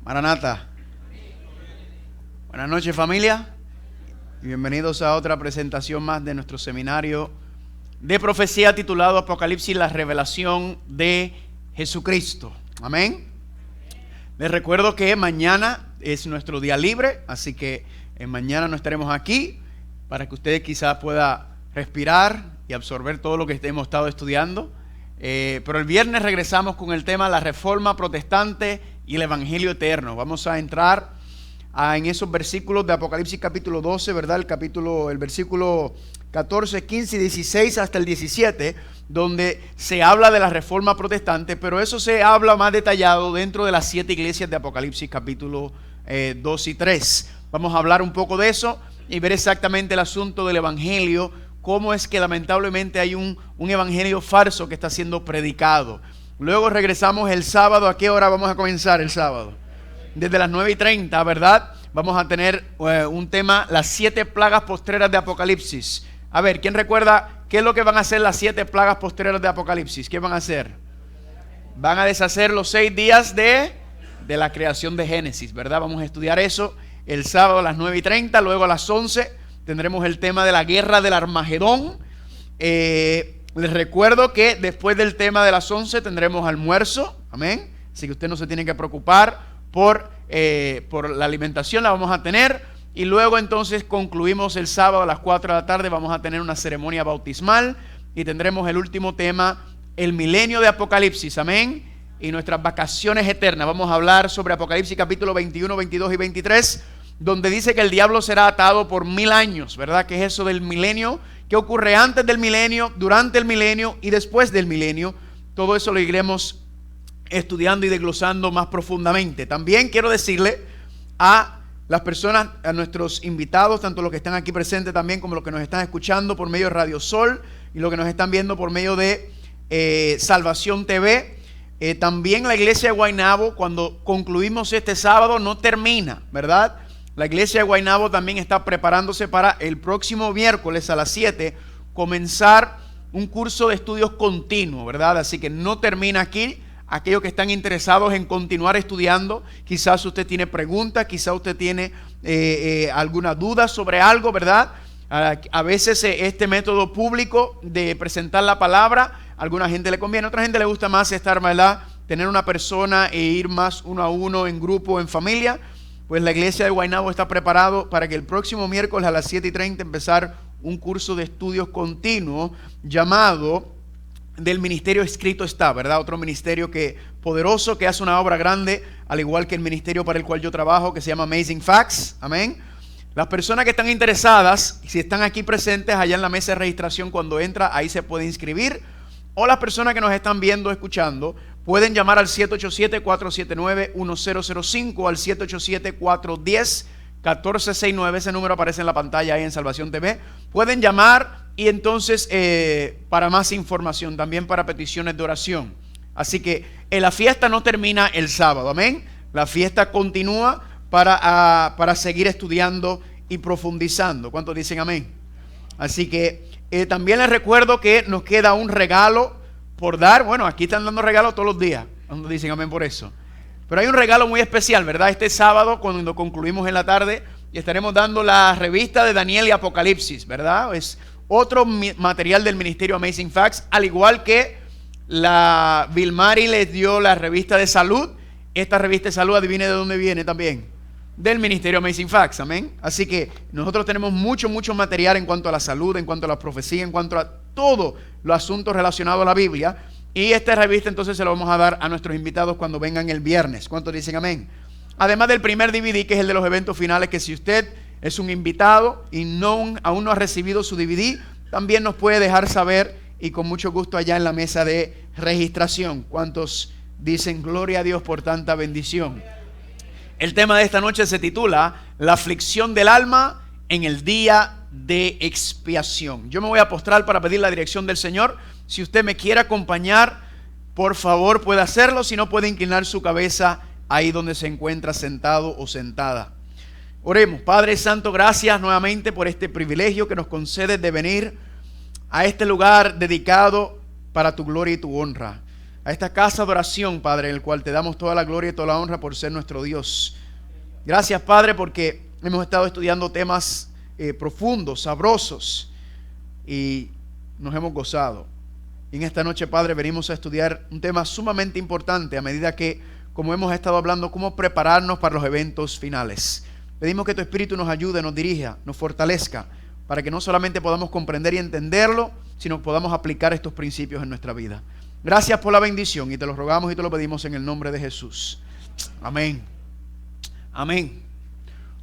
Maranata. Buenas noches, familia, y bienvenidos a otra presentación más de nuestro seminario de profecía titulado Apocalipsis, la revelación de Jesucristo. Amén. Les recuerdo que mañana es nuestro día libre, así que mañana no estaremos aquí para que ustedes quizás puedan respirar y absorber todo lo que hemos estado estudiando. Pero el viernes regresamos con el tema la Reforma Protestante y el Evangelio Eterno. Vamos a entrar en esos versículos de Apocalipsis capítulo 12, ¿verdad? El versículo 14, 15 y 16 hasta el 17, donde se habla de la Reforma Protestante, pero eso se habla más detallado dentro de las 7 iglesias de Apocalipsis capítulo 2 y 3. Vamos a hablar un poco de eso y ver exactamente el asunto del Evangelio, cómo es que lamentablemente hay un evangelio falso que está siendo predicado. Luego regresamos el sábado. ¿A qué hora vamos a comenzar el sábado? Desde las 9:30, ¿verdad? Vamos a tener un tema, las 7 plagas postreras de Apocalipsis. A ver, ¿quién recuerda qué es lo que van a hacer las 7 plagas postreras de Apocalipsis? ¿Qué van a hacer? Van a deshacer los 6 días de la creación de Génesis, ¿verdad? Vamos a estudiar eso el sábado a las 9:30. Luego a las 11 tendremos el tema de la guerra del Armagedón. Les recuerdo que después del tema de las 11 tendremos almuerzo. Amén. Así que usted no se tiene que preocupar por la alimentación, la vamos a tener. Y luego entonces concluimos el sábado a las 4 de la tarde. Vamos a tener una ceremonia bautismal y tendremos el último tema, el milenio de Apocalipsis. Amén. Y nuestras vacaciones eternas. Vamos a hablar sobre Apocalipsis capítulo 21, 22 y 23, donde dice que el diablo será atado por 1000 años, ¿verdad? ¿Qué es eso del milenio? ¿Qué ocurre antes del milenio, durante el milenio y después del milenio? Todo eso lo iremos estudiando y desglosando más profundamente. También quiero decirle a las personas, a nuestros invitados, tanto los que están aquí presentes también como los que nos están escuchando por medio de Radio Sol y los que nos están viendo por medio de Salvación TV. También la iglesia de Guaynabo, cuando concluimos este sábado, no termina, ¿verdad? La iglesia de Guaynabo también está preparándose para el próximo miércoles a las 7 comenzar un curso de estudios continuo, ¿verdad? Así que no termina aquí. Aquellos que están interesados en continuar estudiando, quizás usted tiene preguntas, quizás usted tiene alguna duda sobre algo, ¿verdad? A veces este método público de presentar la palabra, a alguna gente le conviene, a otra gente le gusta más estar, ¿verdad? Tener una persona e ir más uno a uno, en grupo, en familia. Pues la iglesia de Guaynabo está preparado para que el próximo miércoles a las 7:30 empezar un curso de estudios continuos llamado del ministerio Escrito Está, ¿verdad? Otro ministerio poderoso que hace una obra grande, al igual que el ministerio para el cual yo trabajo, que se llama Amazing Facts. Amén. Las personas que están interesadas, si están aquí presentes allá en la mesa de registración, cuando entra, ahí se puede inscribir. O las personas que nos están viendo, escuchando, pueden llamar al 787-479-1005, al 787-410-1469. Ese número aparece en la pantalla ahí en Salvación TV. Pueden llamar y entonces para más información, también para peticiones de oración. Así que la fiesta no termina el sábado, amén. La fiesta continúa para seguir estudiando y profundizando. ¿Cuántos dicen amén? Así que también les recuerdo que nos queda un regalo por dar. Bueno, aquí están dando regalos todos los días. ¿Cuántos dicen amén por eso? Pero hay un regalo muy especial, ¿verdad? Este sábado, cuando concluimos en la tarde, estaremos dando la revista de Daniel y Apocalipsis, ¿verdad? Es otro material del ministerio Amazing Facts, al igual que la Vilmari les dio la revista de salud. Esta revista de salud, adivine de dónde viene también. Del ministerio Amazing Facts, amén. Así que nosotros tenemos mucho material en cuanto a la salud, en cuanto a la profecía, en cuanto a todos los asuntos relacionados a la Biblia. Y esta revista entonces se la vamos a dar a nuestros invitados cuando vengan el viernes. ¿Cuántos dicen amén? Además del primer DVD, que es el de los eventos finales, que si usted es un invitado y aún no ha recibido su DVD, también nos puede dejar saber y con mucho gusto allá en la mesa de registración. ¿Cuántos dicen gloria a Dios por tanta bendición? El tema de esta noche se titula La aflicción del alma en el día de expiación. Yo me voy a postrar para pedir la dirección del Señor. Si usted me quiere acompañar, por favor puede hacerlo. Si no, puede inclinar su cabeza ahí donde se encuentra sentado o sentada. Oremos. Padre Santo, gracias nuevamente por este privilegio que nos concedes de venir a este lugar dedicado para tu gloria y tu honra. a esta casa de oración, Padre, en el cual te damos toda la gloria y toda la honra por ser nuestro Dios. Gracias, Padre, porque hemos estado estudiando temas profundos, sabrosos, y nos hemos gozado. Y en esta noche, Padre, venimos a estudiar un tema sumamente importante a medida que, como hemos estado hablando, cómo prepararnos para los eventos finales. Pedimos que tu Espíritu nos ayude, nos dirija, nos fortalezca, para que no solamente podamos comprender y entenderlo, sino que podamos aplicar estos principios en nuestra vida. Gracias por la bendición y te lo rogamos y te lo pedimos en el nombre de Jesús. Amén. Amén.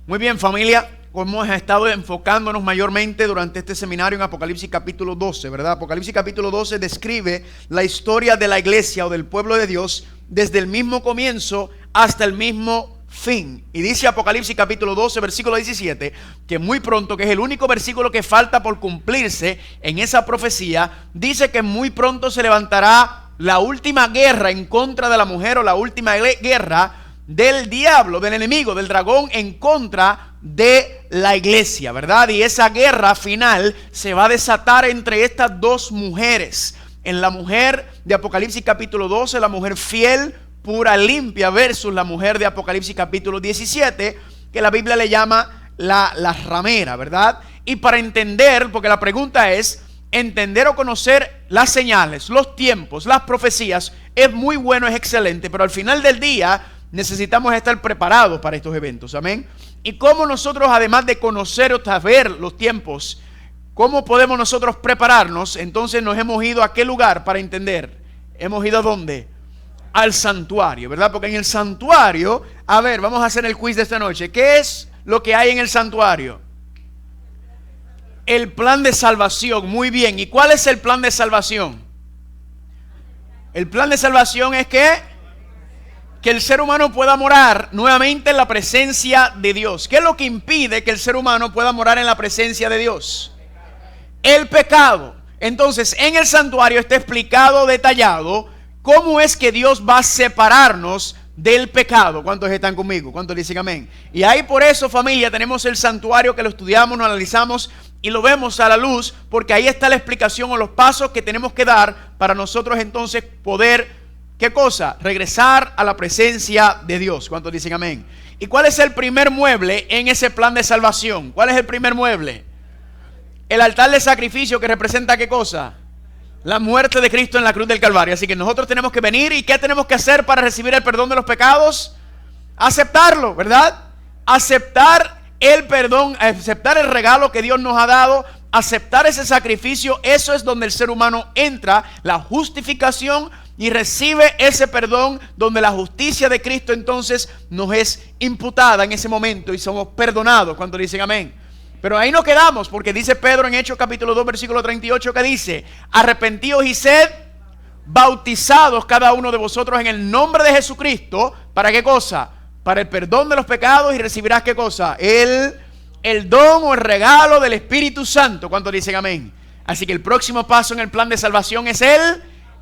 Muy bien, familia. Como hemos estado enfocándonos mayormente durante este seminario en Apocalipsis capítulo 12, ¿verdad? Apocalipsis capítulo 12 describe la historia de la iglesia o del pueblo de Dios desde el mismo comienzo hasta el mismo fin. Y dice Apocalipsis capítulo 12, versículo 17, que muy pronto, que es el único versículo que falta por cumplirse en esa profecía, dice que muy pronto se levantará la última guerra en contra de la mujer, o la última guerra del diablo, del enemigo, del dragón, en contra de la iglesia, ¿verdad? Y esa guerra final se va a desatar entre estas dos mujeres. En la mujer de Apocalipsis capítulo 12, la mujer fiel, pura, limpia, versus la mujer de Apocalipsis capítulo 17, que la Biblia le llama la ramera, ¿verdad? Y para entender, porque la pregunta es, entender o conocer las señales, los tiempos, las profecías, es muy bueno, es excelente, pero al final del día necesitamos estar preparados para estos eventos, amén. Y cómo nosotros, además de conocer o saber los tiempos, cómo podemos nosotros prepararnos. Entonces nos hemos ido a qué lugar para entender. Hemos ido a dónde, al santuario, ¿verdad? Porque en el santuario, a ver, vamos a hacer el quiz de esta noche. ¿Qué es lo que hay en el santuario? El plan de salvación. Muy bien. ¿Y cuál es el plan de salvación? El plan de salvación es que el ser humano pueda morar nuevamente en la presencia de Dios. ¿Qué es lo que impide que el ser humano pueda morar en la presencia de Dios? El pecado. Entonces, en el santuario está explicado, detallado, cómo es que Dios va a separarnos del pecado. ¿Cuántos están conmigo? ¿Cuántos dicen amén? Y ahí por eso, familia, tenemos el santuario que lo estudiamos, lo analizamos y lo vemos a la luz, porque ahí está la explicación o los pasos que tenemos que dar para nosotros entonces poder, ¿qué cosa? Regresar a la presencia de Dios. ¿Cuántos dicen amén? ¿Y cuál es el primer mueble en ese plan de salvación? ¿Cuál es el primer mueble? El altar de sacrificio, que representa ¿qué cosa? La muerte de Cristo en la cruz del Calvario. Así que nosotros tenemos que venir, ¿y qué tenemos que hacer para recibir el perdón de los pecados? Aceptarlo, ¿verdad? Aceptar el perdón, aceptar el regalo que Dios nos ha dado, aceptar ese sacrificio. Eso es donde el ser humano entra, la justificación, y recibe ese perdón, donde la justicia de Cristo entonces nos es imputada en ese momento y somos perdonados. Cuando dicen amén. Pero ahí no quedamos, porque dice Pedro en Hechos capítulo 2 versículo 38, que dice: arrepentíos y sed bautizados cada uno de vosotros en el nombre de Jesucristo. ¿Para qué cosa? Para el perdón de los pecados, y recibirás ¿qué cosa? El don o el regalo del Espíritu Santo. ¿Cuántos dicen amén? Así que el próximo paso en el plan de salvación es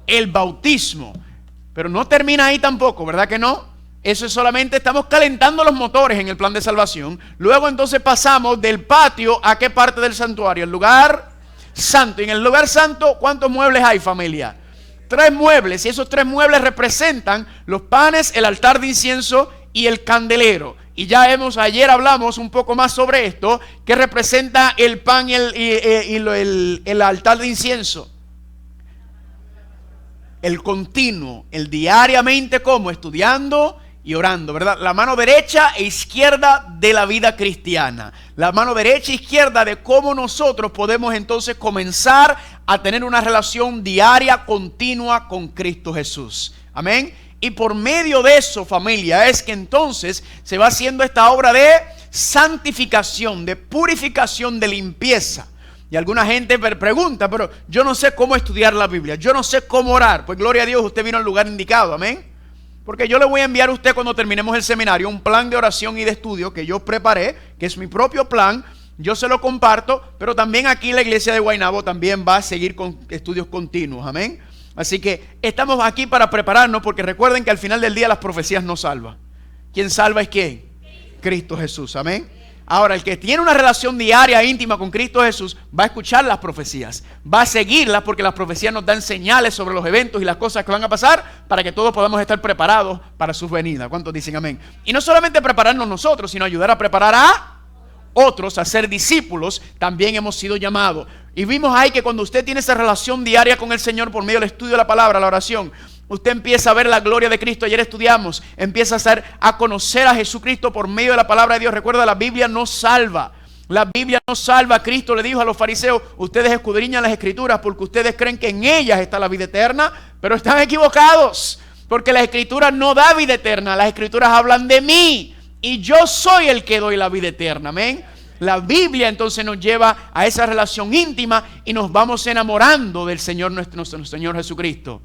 el bautismo. Pero no termina ahí tampoco, ¿verdad que no? Eso es solamente, estamos calentando los motores en el plan de salvación. Luego entonces pasamos del patio a ¿qué parte del santuario? El lugar santo. Y en el lugar santo, ¿cuántos muebles hay, familia? 3 muebles. Y esos 3 muebles representan los panes, el altar de incienso y el candelero. Y ya ayer hablamos un poco más sobre esto, que representa el pan y el altar de incienso. El continuo, el diariamente, como estudiando y orando, ¿verdad? La mano derecha e izquierda de la vida cristiana. La mano derecha e izquierda de cómo nosotros podemos entonces comenzar a tener una relación diaria, continua con Cristo Jesús. Amén. Y por medio de eso, familia, es que entonces se va haciendo esta obra de santificación, de purificación, de limpieza. Y alguna gente pregunta: pero yo no sé cómo estudiar la Biblia, yo no sé cómo orar. Pues gloria a Dios, usted vino al lugar indicado, amén. Porque yo le voy a enviar a usted, cuando terminemos el seminario, un plan de oración y de estudio que yo preparé, que es mi propio plan. Yo se lo comparto, pero también aquí la iglesia de Guaynabo también va a seguir con estudios continuos, amén. Así que estamos aquí para prepararnos, porque recuerden que al final del día las profecías no salvan. ¿Quién salva es quién? Cristo Jesús, amén. Ahora, el que tiene una relación diaria, íntima con Cristo Jesús, va a escuchar las profecías, va a seguirlas, porque las profecías nos dan señales sobre los eventos y las cosas que van a pasar para que todos podamos estar preparados para su venida. ¿Cuántos dicen amén? Y no solamente prepararnos nosotros, sino ayudar a preparar a otros, a ser discípulos. También hemos sido llamados. Y vimos ahí que cuando usted tiene esa relación diaria con el Señor por medio del estudio de la palabra, la oración, usted empieza a ver la gloria de Cristo. Ayer estudiamos, empieza a conocer a Jesucristo por medio de la palabra de Dios. Recuerda, la Biblia no salva. La Biblia no salva. Cristo le dijo a los fariseos: ustedes escudriñan las escrituras porque ustedes creen que en ellas está la vida eterna, pero están equivocados, porque las escrituras no da vida eterna. Las escrituras hablan de mí y yo soy el que doy la vida eterna. Amén. La Biblia entonces nos lleva a esa relación íntima y nos vamos enamorando del Señor, nuestro Señor Jesucristo.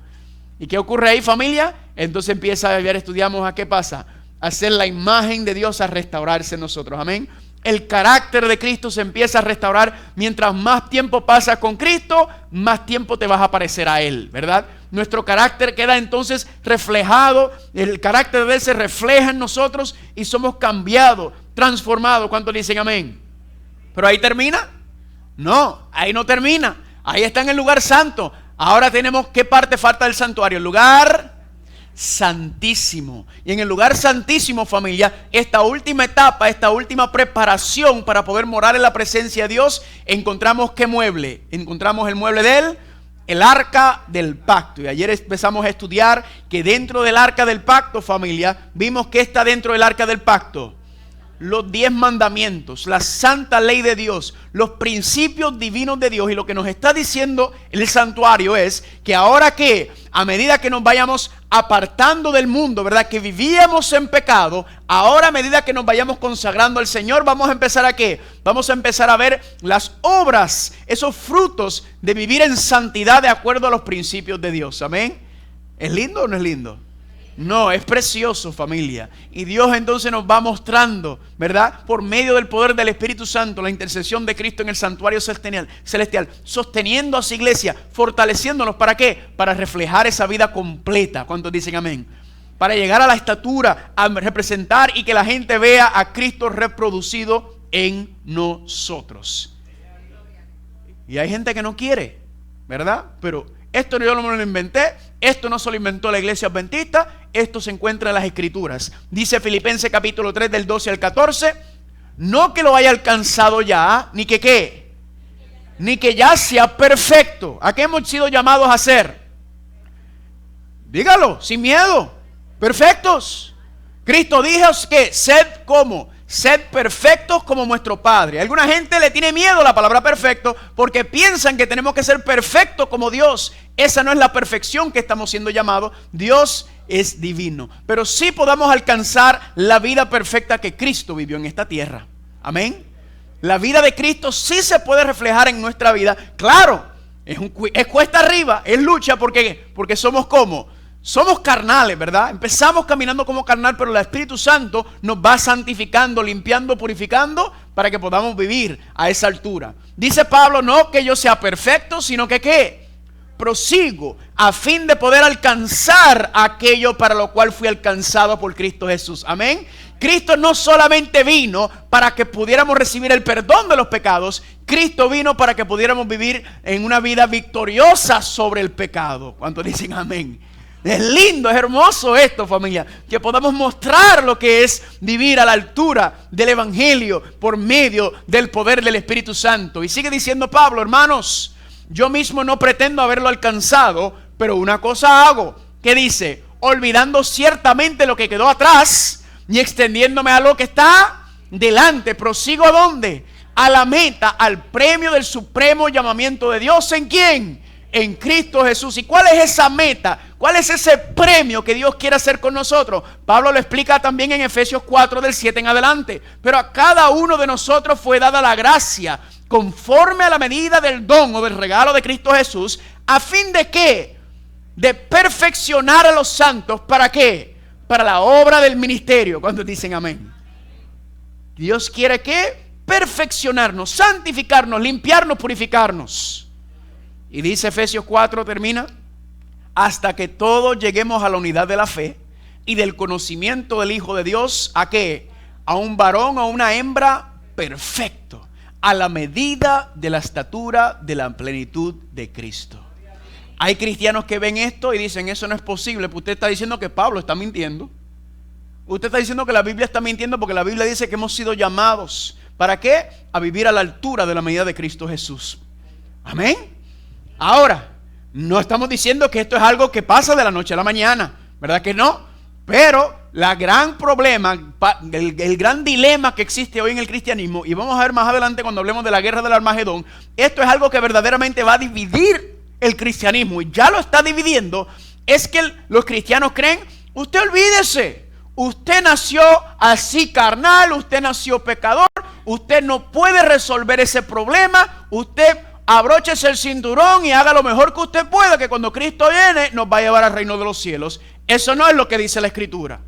¿Y qué ocurre ahí, familia? Entonces empieza a ver, estudiamos a qué pasa. A hacer la imagen de Dios, a restaurarse en nosotros. Amén. El carácter de Cristo se empieza a restaurar. Mientras más tiempo pasas con Cristo, más tiempo te vas a parecer a Él, ¿verdad? Nuestro carácter queda entonces reflejado. El carácter de Él se refleja en nosotros y somos cambiados, transformados. ¿Cuántos dicen amén? ¿Pero ahí termina? No, ahí no termina. Ahí está en el lugar santo. Ahora tenemos, ¿qué parte falta del santuario? El lugar santísimo. Y en el lugar santísimo, familia, esta última etapa, esta última preparación para poder morar en la presencia de Dios, encontramos ¿qué mueble? Encontramos el mueble de el arca del pacto. Y ayer empezamos a estudiar que dentro del arca del pacto, familia, vimos que está dentro del arca del pacto los 10 mandamientos, la santa ley de Dios, los principios divinos de Dios. Y lo que nos está diciendo el santuario es que ahora que a medida que nos vayamos apartando del mundo, ¿verdad? Que vivíamos en pecado, ahora a medida que nos vayamos consagrando al Señor, vamos a empezar a ¿qué? Vamos a empezar a ver las obras, esos frutos de vivir en santidad de acuerdo a los principios de Dios. Amén. ¿Es lindo o no es lindo? No, es precioso, familia. Y Dios entonces nos va mostrando, ¿verdad? Por medio del poder del Espíritu Santo, la intercesión de Cristo en el santuario celestial, sosteniendo a su iglesia, fortaleciéndonos. ¿Para qué? Para reflejar esa vida completa. ¿Cuántos dicen amén? Para llegar a la estatura, a representar y que la gente vea a Cristo reproducido en nosotros. Y hay gente que no quiere, ¿verdad? Pero esto yo no me lo inventé. Esto no se lo inventó la iglesia adventista. Esto se encuentra en las escrituras. Dice Filipenses capítulo 3 del 12 al 14. No que lo haya alcanzado ya, ni que ¿qué? Ni que ya sea perfecto. ¿A qué hemos sido llamados a ser? Dígalo, sin miedo. Perfectos. Cristo dijo que sed como, sed perfectos como vuestro Padre. Alguna gente le tiene miedo a la palabra perfecto porque piensan que tenemos que ser perfectos como Dios. Esa no es la perfección que estamos siendo llamados. Dios es divino, pero sí podamos alcanzar la vida perfecta que Cristo vivió en esta tierra. Amén. La vida de Cristo sí se puede reflejar en nuestra vida. Claro, es cuesta arriba, es lucha porque somos como somos carnales, ¿verdad? Empezamos caminando como carnal, pero el Espíritu Santo nos va santificando, limpiando, purificando para que podamos vivir a esa altura. Dice Pablo, no que yo sea perfecto, sino que ¿qué? Prosigo a fin de poder alcanzar aquello para lo cual fui alcanzado por Cristo Jesús. Amén. Cristo no solamente vino para que pudiéramos recibir el perdón de los pecados. Cristo vino para que pudiéramos vivir en una vida victoriosa sobre el pecado. ¿Cuántos dicen amén? Es lindo, es hermoso esto, familia, que podamos mostrar lo que es vivir a la altura del Evangelio por medio del poder del Espíritu Santo. Y sigue diciendo Pablo, hermanos, yo mismo no pretendo haberlo alcanzado, pero una cosa hago. ¿Qué dice? Olvidando ciertamente lo que quedó atrás y extendiéndome a lo que está delante. Prosigo ¿a dónde? A la meta, al premio del supremo llamamiento de Dios. ¿En quién? En Cristo Jesús. ¿Y cuál es esa meta? ¿Cuál es ese premio que Dios quiere hacer con nosotros? Pablo lo explica también en Efesios 4 del 7 en adelante. Pero a cada uno de nosotros fue dada la gracia conforme a la medida del don o del regalo de Cristo Jesús, a fin de ¿qué? De perfeccionar a los santos. ¿Para qué? Para la obra del ministerio. ¿Cuántos dicen amén? Dios quiere ¿qué? Perfeccionarnos, santificarnos, limpiarnos, purificarnos. Y dice Efesios 4, termina, hasta que todos lleguemos a la unidad de la fe y del conocimiento del Hijo de Dios. ¿A qué? A un varón o una hembra perfecto, a la medida de la estatura de la plenitud de Cristo. Hay cristianos que ven esto y dicen, eso no es posible, pues usted está diciendo que Pablo está mintiendo. Usted está diciendo que la Biblia está mintiendo, porque la Biblia dice que hemos sido llamados, ¿para qué? A vivir a la altura de la medida de Cristo Jesús. Amén. Ahora, no estamos diciendo que esto es algo que pasa de la noche a la mañana, ¿verdad que no? Pero la gran problema, el gran dilema que existe hoy en el cristianismo, y vamos a ver más adelante cuando hablemos de la guerra del Armagedón, esto es algo que verdaderamente va a dividir el cristianismo, y ya lo está dividiendo. Es que los cristianos creen, usted olvídese, usted nació así carnal, usted nació pecador, usted no puede resolver ese problema, usted abróchese el cinturón y haga lo mejor que usted pueda, que cuando Cristo viene nos va a llevar al reino de los cielos. Eso no es lo que dice la Escritura.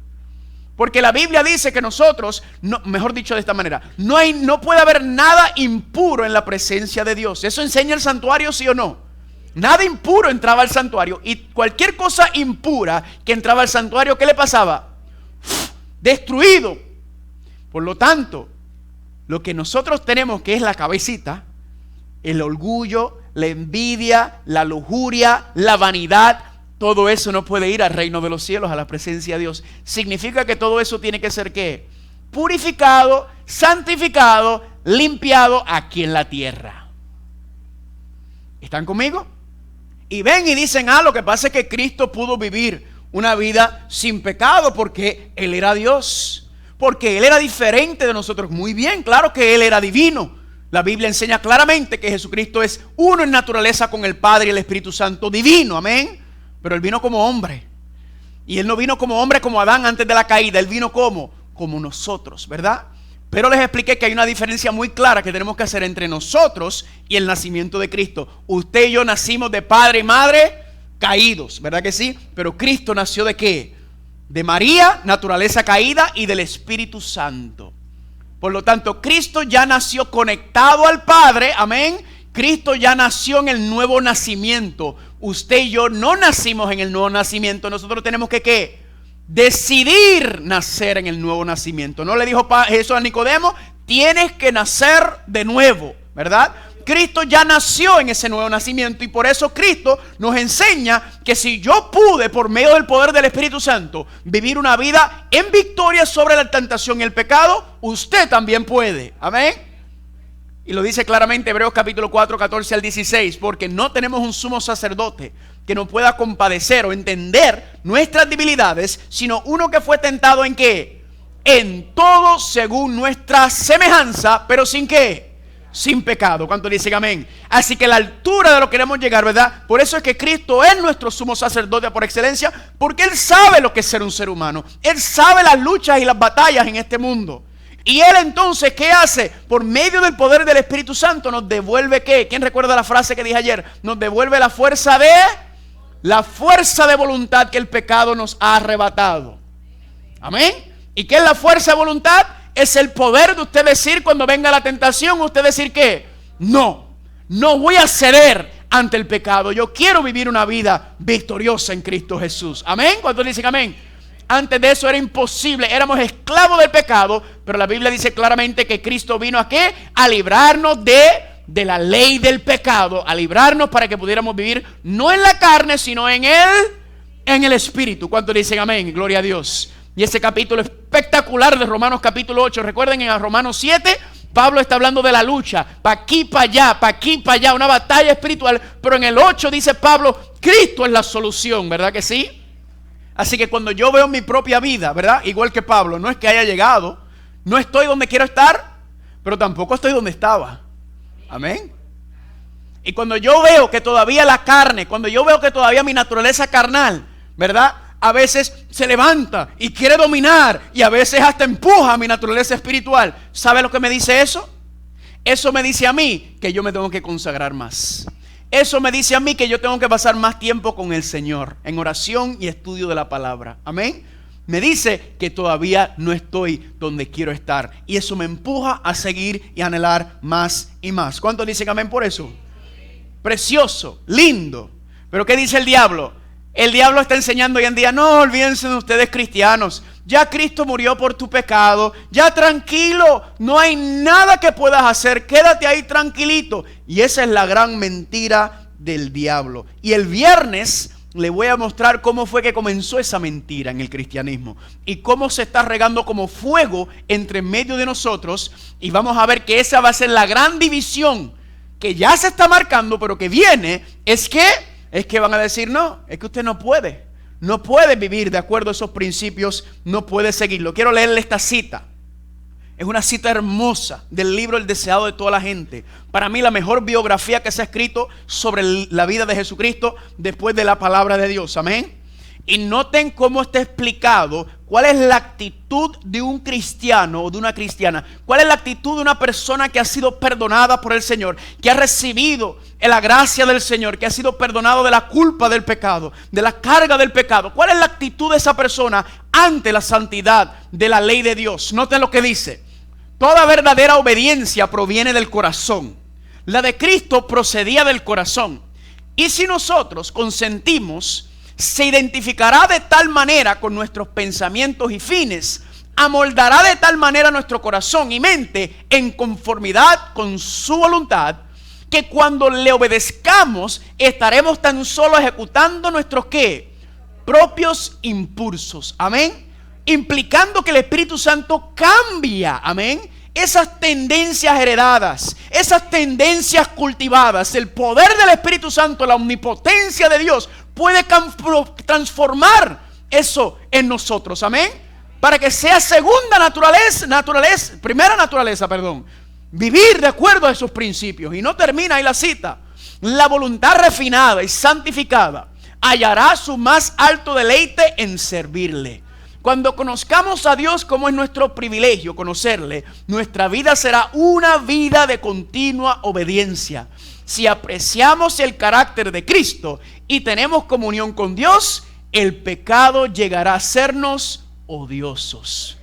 Porque la Biblia dice que nosotros, mejor dicho de esta manera, no puede haber nada impuro en la presencia de Dios. ¿Eso enseña el santuario, sí o no? Nada impuro entraba al santuario, y cualquier cosa impura que entraba al santuario, ¿qué le pasaba? Destruido. Por lo tanto, lo que nosotros tenemos, que es la cabecita, el orgullo, la envidia, la lujuria, la vanidad, todo eso no puede ir al reino de los cielos, a la presencia de Dios. Significa que todo eso tiene que ser ¿qué? Purificado, santificado, limpiado aquí en la tierra. ¿Están conmigo? Y ven y dicen, lo que pasa es que Cristo pudo vivir una vida sin pecado porque Él era Dios, porque Él era diferente de nosotros. Muy bien, claro que Él era divino. La Biblia enseña claramente que Jesucristo es uno en naturaleza con el Padre y el Espíritu Santo, divino, amén. Pero Él vino como hombre. Y Él no vino como hombre como Adán antes de la caída. Él vino como nosotros, ¿verdad? Pero les expliqué que hay una diferencia muy clara que tenemos que hacer entre nosotros y el nacimiento de Cristo. Usted y yo nacimos de padre y madre caídos, ¿verdad que sí? Pero Cristo nació ¿de qué? De María, naturaleza caída, y del Espíritu Santo. Por lo tanto, Cristo ya nació conectado al Padre, amén. Cristo ya nació en el nuevo nacimiento. Usted y yo no nacimos en el nuevo nacimiento. Nosotros tenemos que ¿qué? Decidir nacer en el nuevo nacimiento. No le dijo Jesús a Nicodemo, tienes que nacer de nuevo, ¿verdad? Cristo ya nació en ese nuevo nacimiento, y por eso Cristo nos enseña que si yo pude, por medio del poder del Espíritu Santo, vivir una vida en victoria sobre la tentación y el pecado, usted también puede, amén. Y lo dice claramente Hebreos capítulo 4, 14 al 16, porque no tenemos un sumo sacerdote que nos pueda compadecer o entender nuestras debilidades, sino uno que fue tentado ¿en qué? En todo según nuestra semejanza, pero sin ¿qué? Sin pecado. ¿Cuánto dicen amén? Así que la altura de lo que queremos llegar, ¿verdad? Por eso es que Cristo es nuestro sumo sacerdote por excelencia, porque Él sabe lo que es ser un ser humano. Él sabe las luchas y las batallas en este mundo. Y Él entonces, ¿qué hace? Por medio del poder del Espíritu Santo nos devuelve ¿qué? ¿Quién recuerda la frase que dije ayer? Nos devuelve la fuerza de voluntad que el pecado nos ha arrebatado. Amén. ¿Y qué es la fuerza de voluntad? Es el poder de usted decir cuando venga la tentación, usted decir ¿qué? No voy a ceder ante el pecado. Yo quiero vivir una vida victoriosa en Cristo Jesús. Amén. ¿Cuántos dicen amén? Antes de eso era imposible, éramos esclavos del pecado, pero la Biblia dice claramente que Cristo vino ¿a qué? A librarnos de la ley del pecado, a librarnos para que pudiéramos vivir no en la carne, sino en el Espíritu. ¿Cuántos dicen amén? Gloria a Dios. Y ese capítulo espectacular de Romanos capítulo 8, recuerden en Romanos 7, Pablo está hablando de la lucha, para aquí, para allá, una batalla espiritual, pero en el 8 dice Pablo, Cristo es la solución, ¿verdad que sí? Así que cuando yo veo mi propia vida, ¿verdad? Igual que Pablo, no es que haya llegado, no estoy donde quiero estar, pero tampoco estoy donde estaba. Amén. Y cuando yo veo que todavía la carne, cuando yo veo que todavía mi naturaleza carnal, ¿verdad? A veces se levanta y quiere dominar, y a veces hasta empuja a mi naturaleza espiritual. ¿Sabe lo que me dice eso? Eso me dice a mí que yo me tengo que consagrar más. Eso me dice a mí que yo tengo que pasar más tiempo con el Señor, en oración y estudio de la palabra. Amén. Me dice que todavía no estoy donde quiero estar, y eso me empuja a seguir y anhelar más y más. ¿Cuántos dicen amén por eso? Precioso, lindo. Pero ¿qué dice el diablo? El diablo está enseñando hoy en día, no olvídense de ustedes cristianos, ya Cristo murió por tu pecado, ya tranquilo, no hay nada que puedas hacer, quédate ahí tranquilito. Y esa es la gran mentira del diablo. Y el viernes le voy a mostrar cómo fue que comenzó esa mentira en el cristianismo y cómo se está regando como fuego entre medio de nosotros, y vamos a ver que esa va a ser la gran división que ya se está marcando, pero que viene, es que van a decir, no, es que usted no puede vivir de acuerdo a esos principios, no puede seguirlo. Quiero leerle esta cita. Es una cita hermosa del libro El deseado de toda la gente. Para mí la mejor biografía que se ha escrito sobre la vida de Jesucristo después de la palabra de Dios. Amén. Y noten cómo está explicado cuál es la actitud de un cristiano o de una cristiana. Cuál es la actitud de una persona que ha sido perdonada por el Señor, que ha recibido la gracia del Señor, que ha sido perdonado de la culpa del pecado, de la carga del pecado. ¿Cuál es la actitud de esa persona ante la santidad de la ley de Dios? Noten lo que dice. Toda verdadera obediencia proviene del corazón. La de Cristo procedía del corazón. Y si nosotros consentimos, se identificará de tal manera con nuestros pensamientos y fines, amoldará de tal manera nuestro corazón y mente en conformidad con su voluntad, que cuando le obedezcamos estaremos tan solo ejecutando nuestros ¿qué? Propios impulsos. Amén. Implicando que el Espíritu Santo cambia, amén, esas tendencias heredadas, esas tendencias cultivadas. El poder del Espíritu Santo, la omnipotencia de Dios puede transformar eso en nosotros, amén, para que sea primera naturaleza, vivir de acuerdo a esos principios. Y no termina ahí la cita. La voluntad refinada y santificada hallará su más alto deleite en servirle. Cuando conozcamos a Dios, como es nuestro privilegio conocerle, nuestra vida será una vida de continua obediencia. Si apreciamos el carácter de Cristo y tenemos comunión con Dios, el pecado llegará a sernos odiosos.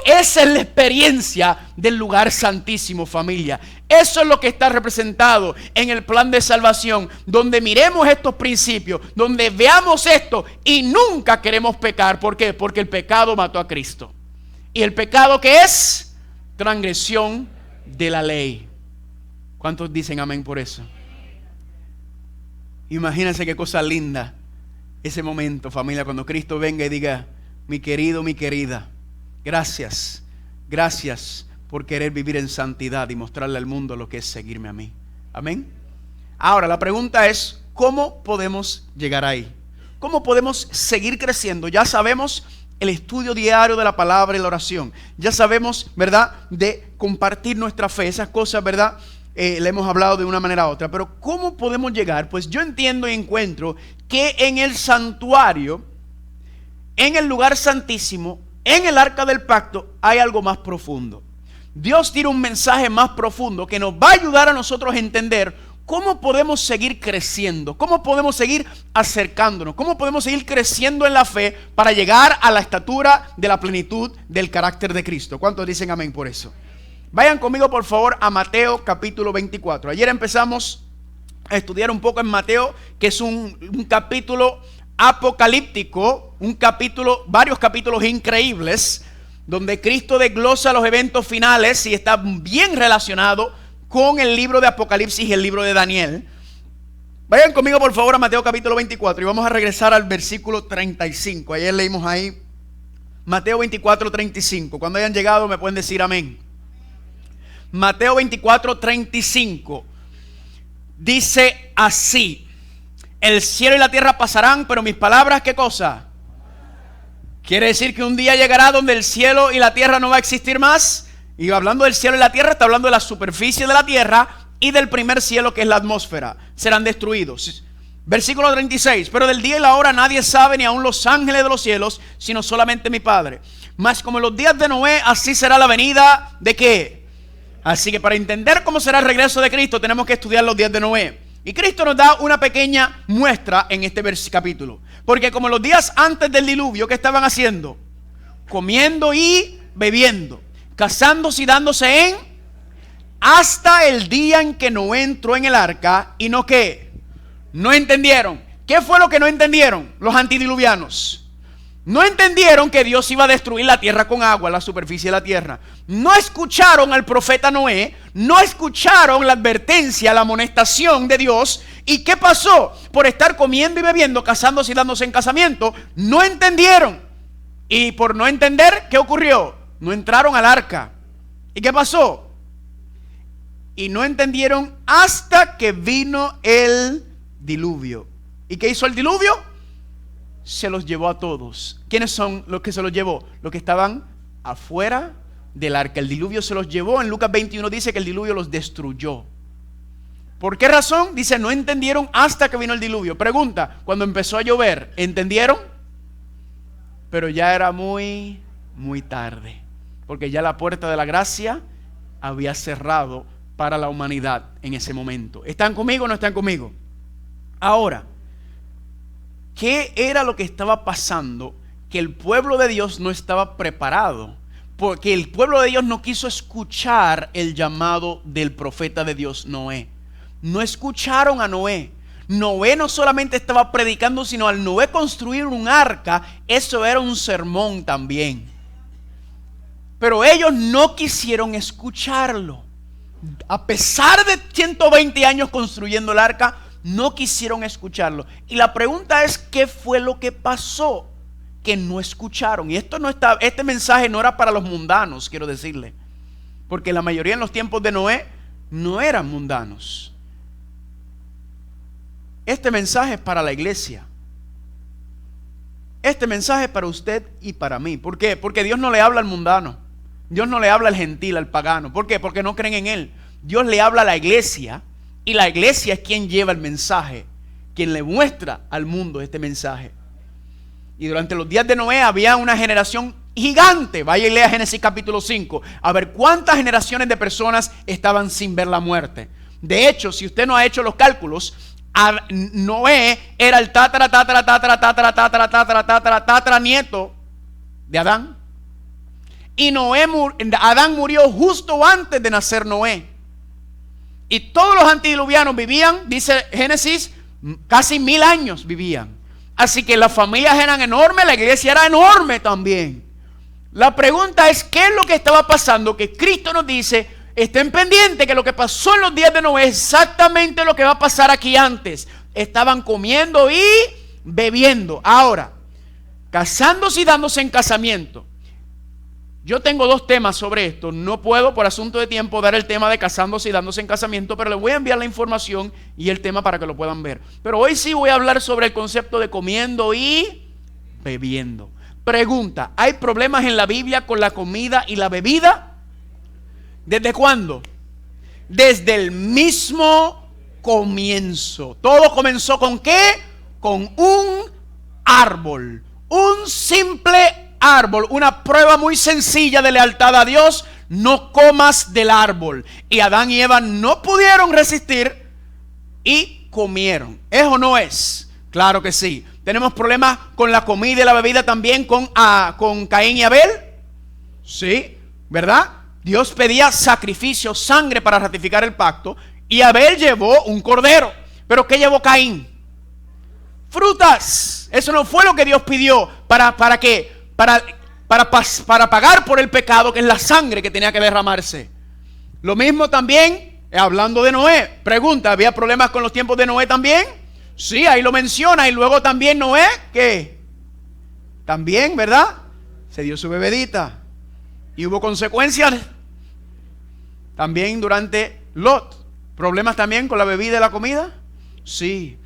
Esa es la experiencia del lugar santísimo, familia. Eso es lo que está representado en el plan de salvación, donde miremos estos principios, donde veamos esto y nunca queremos pecar. ¿Por qué? Porque el pecado mató a Cristo. ¿Y el pecado qué es? Transgresión de la ley. ¿Cuántos dicen amén por eso? Imagínense qué cosa linda ese momento, familia, cuando Cristo venga y diga: mi querido, mi querida, gracias por querer vivir en santidad y mostrarle al mundo lo que es seguirme a mí. Amén. Ahora la pregunta es: ¿cómo podemos llegar ahí? ¿Cómo podemos seguir creciendo? Ya sabemos el estudio diario de la palabra y la oración. Ya sabemos, ¿verdad?, de compartir nuestra fe. Esas cosas, ¿verdad?, le hemos hablado de una manera u otra. Pero ¿cómo podemos llegar? Pues yo entiendo y encuentro que en el santuario, en el lugar santísimo, en el arca del pacto, hay algo más profundo. Dios tiene un mensaje más profundo que nos va a ayudar a nosotros a entender cómo podemos seguir creciendo, cómo podemos seguir acercándonos, cómo podemos seguir creciendo en la fe para llegar a la estatura de la plenitud del carácter de Cristo. ¿Cuántos dicen amén por eso? Vayan conmigo por favor a Mateo capítulo 24. Ayer empezamos a estudiar un poco en Mateo, que es un capítulo apocalíptico, varios capítulos increíbles, donde Cristo desglosa los eventos finales y está bien relacionado con el libro de Apocalipsis y el libro de Daniel. Vayan conmigo por favor a Mateo capítulo 24 y vamos a regresar al versículo 35. Ayer leímos ahí Mateo 24, 35. Cuando hayan llegado me pueden decir amén. Mateo 24, 35 dice así: el cielo y la tierra pasarán, pero mis palabras, ¿qué cosa? Quiere decir que un día llegará donde el cielo y la tierra no va a existir más. Y hablando del cielo y la tierra, está hablando de la superficie de la tierra y del primer cielo, que es la atmósfera. Serán destruidos. Versículo 36. Pero del día y la hora nadie sabe, ni aun los ángeles de los cielos, sino solamente mi Padre. Mas como en los días de Noé, así será la venida ¿de qué? Así que para entender cómo será el regreso de Cristo, tenemos que estudiar los días de Noé. Y Cristo nos da una pequeña muestra en este capítulo. Porque como los días antes del diluvio, ¿qué estaban haciendo? Comiendo y bebiendo, casándose y dándose hasta el día en que Noé entró en el arca. ¿Y no qué? No entendieron. ¿Qué fue lo que no entendieron los antidiluvianos? No entendieron que Dios iba a destruir la tierra con agua, la superficie de la tierra. No escucharon al profeta Noé, no escucharon la advertencia, la amonestación de Dios. ¿Y qué pasó? Por estar comiendo y bebiendo, casándose y dándose en casamiento, no entendieron. Y por no entender, ¿qué ocurrió? No entraron al arca. ¿Y qué pasó? Y no entendieron hasta que vino el diluvio. ¿Y qué hizo el diluvio? Se los llevó a todos. ¿Quiénes son los que se los llevó? Los que estaban afuera del arca. El diluvio se los llevó. En Lucas 21 dice que el diluvio los destruyó. ¿Por qué razón? Dice, no entendieron hasta que vino el diluvio. Pregunta, cuando empezó a llover, ¿entendieron? Pero ya era muy tarde. Porque ya la puerta de la gracia había cerrado para la humanidad en ese momento. ¿Están conmigo o no están conmigo? Ahora, ¿qué era lo que estaba pasando? Que el pueblo de Dios no estaba preparado, porque el pueblo de Dios no quiso escuchar el llamado del profeta de Dios, Noé. No escucharon a Noé. Noé no solamente estaba predicando, sino al Noé construir un arca, eso era un sermón también. Pero ellos no quisieron escucharlo. A pesar de 120 años construyendo el arca, no quisieron escucharlo. Y la pregunta es, ¿qué fue lo que pasó? Que no escucharon. Y este mensaje no era para los mundanos, quiero decirle. Porque la mayoría en los tiempos de Noé no eran mundanos. Este mensaje es para la iglesia. Este mensaje es para usted y para mí. ¿Por qué? Porque Dios no le habla al mundano. Dios no le habla al gentil, al pagano. ¿Por qué? Porque no creen en Él. Dios le habla a la iglesia. Y la iglesia es quien lleva el mensaje, quien le muestra al mundo este mensaje. Y durante los días de Noé había una generación gigante. Vaya y lea Génesis capítulo 5. A ver cuántas generaciones de personas estaban sin ver la muerte. De hecho, si usted no ha hecho los cálculos, Noé era el tatara nieto de Adán. Y Adán murió justo antes de nacer Noé. Y todos los antediluvianos vivían, dice Génesis, casi 1000 años vivían. Así que las familias eran enormes, la iglesia era enorme también. La pregunta es, ¿qué es lo que estaba pasando? Que Cristo nos dice, estén pendientes que lo que pasó en los días de Noé es exactamente lo que va a pasar aquí antes. Estaban comiendo y bebiendo. Ahora, casándose y dándose en casamiento. Yo tengo 2 temas sobre esto. No puedo por asunto de tiempo dar el tema de casándose y dándose en casamiento, pero les voy a enviar la información y el tema para que lo puedan ver. Pero hoy sí voy a hablar sobre el concepto de comiendo y bebiendo. Pregunta, ¿hay problemas en la Biblia con la comida y la bebida? ¿Desde cuándo? Desde el mismo comienzo. Todo comenzó ¿con qué? Con un árbol. Un simple árbol, una prueba muy sencilla de lealtad a Dios: no comas del árbol. Y Adán y Eva no pudieron resistir y comieron. ¿Es o no es? Claro que sí. Tenemos problemas con la comida y la bebida también con Caín y Abel. Sí, ¿verdad? Dios pedía sacrificio, sangre para ratificar el pacto, y Abel llevó un cordero. ¿Pero qué llevó Caín? Frutas. Eso no fue lo que Dios pidió. ¿Para qué? Para pagar por el pecado, que es la sangre que tenía que derramarse. Lo mismo también, hablando de Noé. Pregunta, ¿había problemas con los tiempos de Noé también? Sí, ahí lo menciona. Y luego también Noé, ¿qué? También, ¿verdad? Se dio su bebedita. Y hubo consecuencias. También durante Lot. ¿Problemas también con la bebida y la comida? Sí.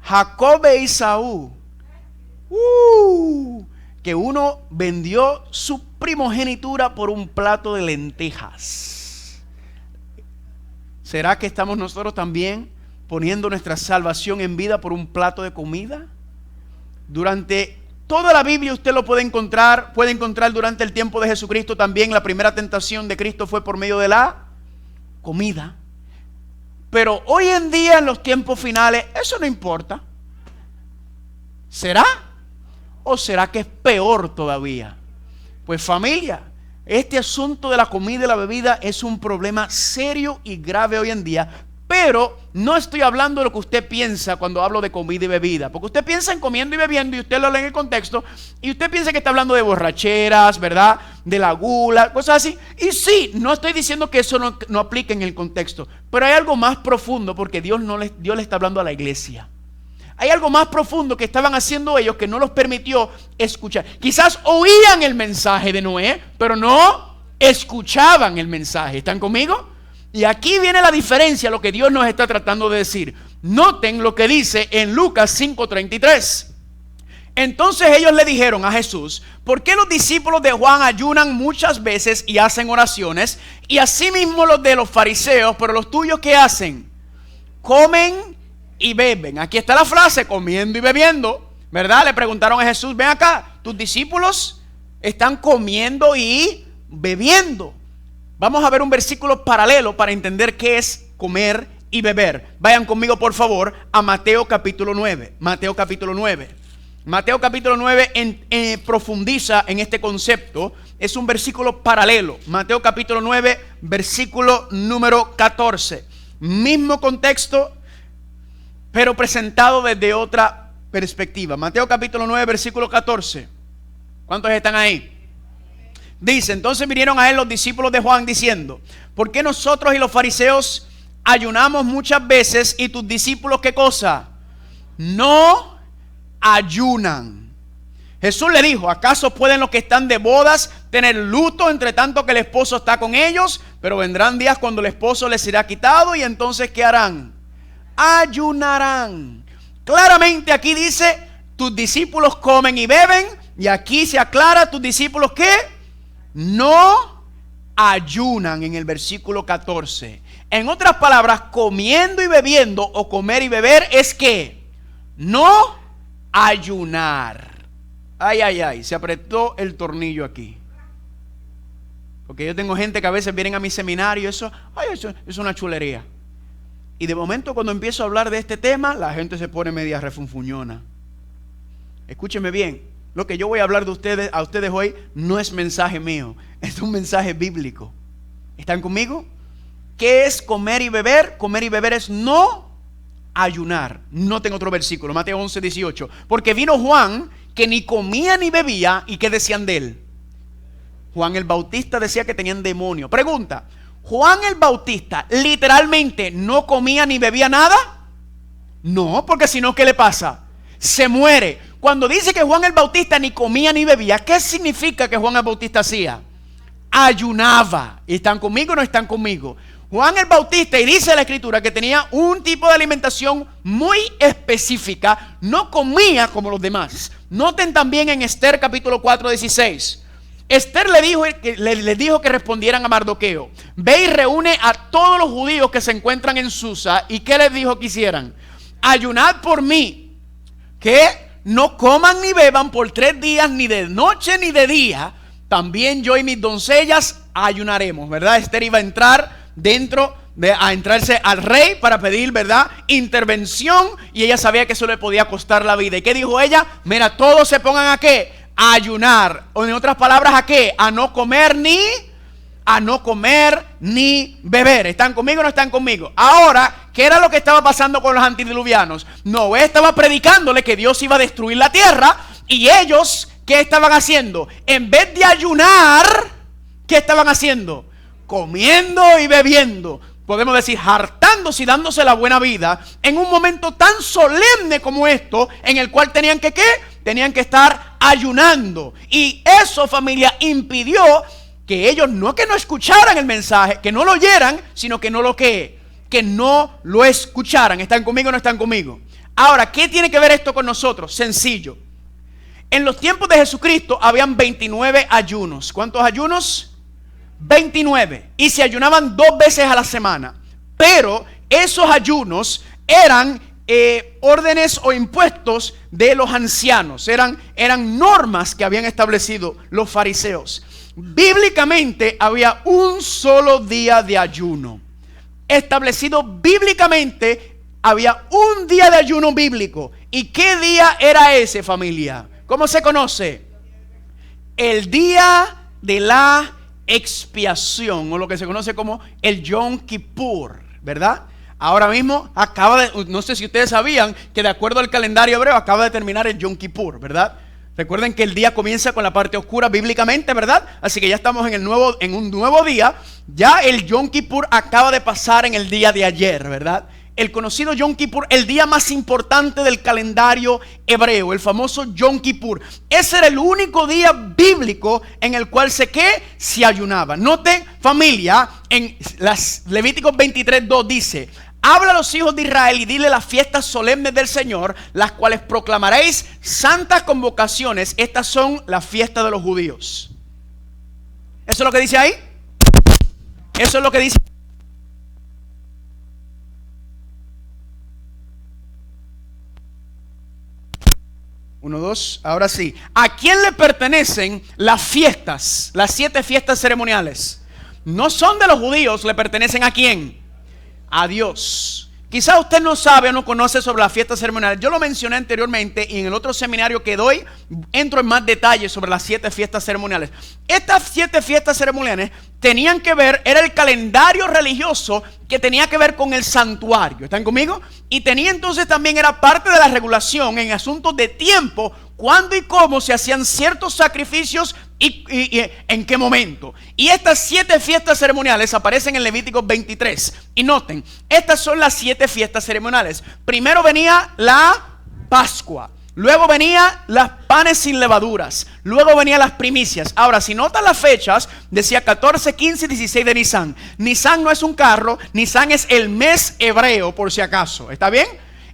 Jacob e Esaú. Que uno vendió su primogenitura por un plato de lentejas. ¿Será que estamos nosotros también poniendo nuestra salvación en vida por un plato de comida? Durante toda la Biblia usted lo puede encontrar durante el tiempo de Jesucristo también. La primera tentación de Cristo fue por medio de la comida. Pero hoy en día, en los tiempos finales, eso no importa. ¿Será? ¿O será que es peor todavía? Pues familia, este asunto de la comida y la bebida es un problema serio y grave hoy en día, Pero no estoy hablando de lo que usted piensa cuando hablo de comida y bebida, porque usted piensa en comiendo y bebiendo y usted lo lee en el contexto y usted piensa que está hablando de borracheras, ¿verdad? De la gula, cosas así. Y sí, no estoy diciendo que eso no aplique en el contexto, pero hay algo más profundo, porque Dios le está hablando a la iglesia. Hay algo más profundo que estaban haciendo ellos que no los permitió escuchar. Quizás oían el mensaje de Noé, pero no escuchaban el mensaje. ¿Están conmigo? Y aquí viene la diferencia, lo que Dios nos está tratando de decir. Noten lo que dice en Lucas 5:33. Entonces ellos le dijeron a Jesús: ¿por qué los discípulos de Juan ayunan muchas veces y hacen oraciones, y asimismo los de los fariseos, pero los tuyos ¿qué hacen? Comen y beben. Aquí está la frase, comiendo y bebiendo, ¿verdad? Le preguntaron a Jesús: ven acá, tus discípulos están comiendo y bebiendo. Vamos a ver un versículo paralelo para entender qué es comer y beber. Vayan conmigo por favor a Mateo capítulo 9. Mateo capítulo 9. Mateo capítulo 9 profundiza en este concepto. Es un versículo paralelo. Mateo capítulo 9, versículo número 14. Mismo contexto, pero presentado desde otra perspectiva. Mateo capítulo 9, versículo 14. ¿Cuántos están ahí? Dice: entonces vinieron a él los discípulos de Juan diciendo: ¿por qué nosotros y los fariseos ayunamos muchas veces y tus discípulos qué cosa? No ayunan. Jesús le dijo: ¿acaso pueden los que están de bodas tener luto entre tanto que el esposo está con ellos? Pero vendrán días cuando el esposo les será quitado, y entonces ¿qué harán? Ayunarán. Claramente aquí dice: tus discípulos comen y beben, y aquí se aclara: tus discípulos ¿qué? No ayunan, en el versículo 14. En otras palabras, comiendo y bebiendo o comer y beber es que no ayunar. Ay, se apretó el tornillo aquí. Porque yo tengo gente que a veces vienen a mi seminario y eso es una chulería. Y de momento cuando empiezo a hablar de este tema, la gente se pone media refunfuñona. Escúcheme bien. Lo que yo voy a hablar a ustedes hoy no es mensaje mío, es un mensaje bíblico. ¿Están conmigo? ¿Qué es comer y beber? Comer y beber es no ayunar. Noten otro versículo, Mateo 11:18. Porque vino Juan, que ni comía ni bebía, ¿y qué decían de él? Juan el Bautista decía que tenían demonio. Pregunta: ¿Juan el Bautista literalmente no comía ni bebía nada? No, porque si no, ¿qué le pasa? Se muere. Cuando dice que Juan el Bautista ni comía ni bebía, ¿qué significa que Juan el Bautista hacía? Ayunaba. ¿Están conmigo o no están conmigo? Juan el Bautista, y dice la escritura que tenía un tipo de alimentación muy específica, no comía como los demás. Noten también en Esther capítulo 4:16. Esther le dijo que respondieran a Mardoqueo: ve y reúne a todos los judíos que se encuentran en Susa. ¿Y qué les dijo que hicieran? Ayunad por mí, que no coman ni beban por 3 días, ni de noche ni de día. También yo y mis doncellas ayunaremos, ¿verdad? Esther iba a entrar a entrarse al rey para pedir, ¿verdad?, intervención, y ella sabía que eso le podía costar la vida. ¿Y qué dijo ella? Mira, todos se pongan ¿a qué? A ayunar. O en otras palabras, ¿a qué? A no comer ni beber. ¿Están conmigo o no están conmigo? Ahora, ¿qué era lo que estaba pasando con los antediluvianos? Noé estaba predicándole que Dios iba a destruir la tierra, y ellos, ¿qué estaban haciendo? En vez de ayunar, ¿qué estaban haciendo? Comiendo y bebiendo. Podemos decir, hartándose y dándose la buena vida en un momento tan solemne como esto, en el cual tenían que ¿qué? Tenían que estar ayunando. Y eso, familia, impidió que ellos no escucharan el mensaje, que no lo oyeran, sino que no lo escucharan. ¿Están conmigo o no están conmigo? Ahora, ¿qué tiene que ver esto con nosotros? Sencillo. En los tiempos de Jesucristo habían 29 ayunos. ¿Cuántos ayunos? 29. Y se ayunaban 2 veces a la semana. Pero esos ayunos eran órdenes o impuestos de los ancianos. Eran normas que habían establecido los fariseos. Bíblicamente había un solo día de ayuno. Establecido bíblicamente había un día de ayuno bíblico. ¿Y qué día era ese, familia? ¿Cómo se conoce? El día de la expiación, o lo que se conoce como el Yom Kippur, ¿verdad? Ahora mismo no sé si ustedes sabían que de acuerdo al calendario hebreo acaba de terminar el Yom Kippur, ¿verdad? Recuerden que el día comienza con la parte oscura bíblicamente, ¿verdad? Así que ya estamos en un nuevo día. Ya el Yom Kippur acaba de pasar en el día de ayer, ¿verdad? El conocido Yom Kippur, el día más importante del calendario hebreo, el famoso Yom Kippur. Ese era el único día bíblico en el cual se ayunaba. Noten, familia, en Levíticos 23:2 dice: habla a los hijos de Israel y dile las fiestas solemnes del Señor, las cuales proclamaréis santas convocaciones. Estas son las fiestas de los judíos. ¿Eso es lo que dice ahí? Eso es lo que dice. 1, 2, ahora sí. ¿A quién le pertenecen las fiestas? Las 7 fiestas ceremoniales. No son de los judíos, ¿le pertenecen a quién? A Dios. Quizá usted no sabe o no conoce sobre las fiestas ceremoniales. Yo lo mencioné anteriormente y en el otro seminario que doy entro en más detalles sobre las 7 fiestas ceremoniales. Estas 7 fiestas ceremoniales tenían que ver, era el calendario religioso que tenía que ver con el santuario. ¿Están conmigo? Y tenía entonces también, era parte de la regulación en asuntos de tiempo, cuándo y cómo se hacían ciertos sacrificios y en qué momento. Y estas 7 fiestas ceremoniales aparecen en Levíticos 23. Y noten, estas son las 7 fiestas ceremoniales. Primero venía la Pascua. Luego venía las panes sin levaduras. Luego venían las primicias. Ahora, si notan las fechas, decía 14, 15 y 16 de Nisan. Nisan no es un carro, Nisan es el mes hebreo, por si acaso. ¿Está bien?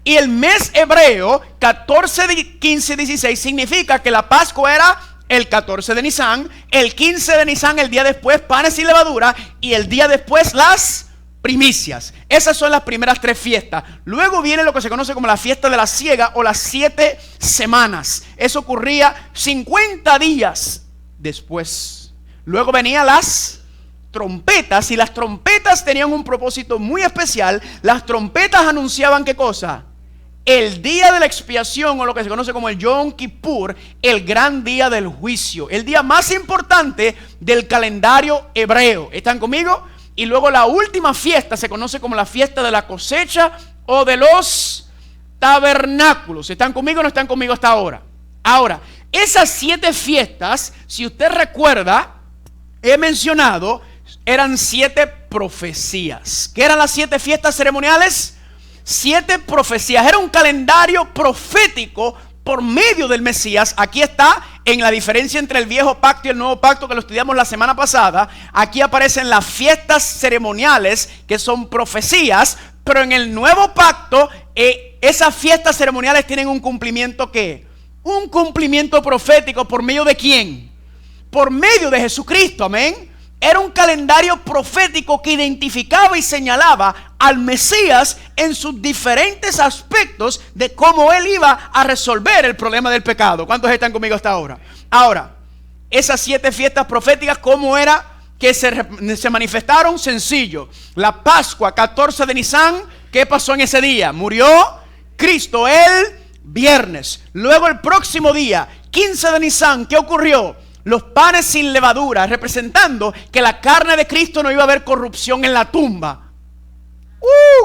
Y el mes hebreo, 14, 15 y 16, significa que la Pascua era el 14 de Nisan, el 15 de Nisan, el día después, panes sin levadura, y el día después las primicias. Esas son las primeras 3 fiestas. Luego viene lo que se conoce como la fiesta de la siega o las 7 semanas. Eso ocurría 50 días después. Luego venían las trompetas, y las trompetas tenían un propósito muy especial. Las trompetas anunciaban ¿qué cosa? El día de la expiación, o lo que se conoce como el Yom Kippur, el gran día del juicio, el día más importante del calendario hebreo. ¿Están conmigo? Y luego la última fiesta se conoce como la fiesta de la cosecha o de los tabernáculos. ¿Están conmigo o no están conmigo hasta ahora? Ahora, esas 7 fiestas, si usted recuerda, he mencionado, eran 7 profecías. ¿Qué eran las 7 fiestas ceremoniales? 7 profecías. Era un calendario profético por medio del Mesías. Aquí está en la diferencia entre el viejo pacto y el nuevo pacto, que lo estudiamos la semana pasada. Aquí aparecen las fiestas ceremoniales, que son profecías, pero en el nuevo pacto esas fiestas ceremoniales tienen un cumplimiento. ¿qué? Un cumplimiento profético. ¿Por medio de quién? Por medio de Jesucristo, amén. Era un calendario profético que identificaba y señalaba al Mesías en sus diferentes aspectos de cómo él iba a resolver el problema del pecado. ¿Cuántos están conmigo hasta ahora? Ahora, esas 7 fiestas proféticas, ¿cómo era que se manifestaron? Sencillo. La Pascua, 14 de Nisan, ¿qué pasó en ese día? Murió Cristo el viernes. Luego el próximo día, 15 de Nisan, ¿qué ocurrió? Los panes sin levadura, representando que la carne de Cristo no iba a haber corrupción en la tumba.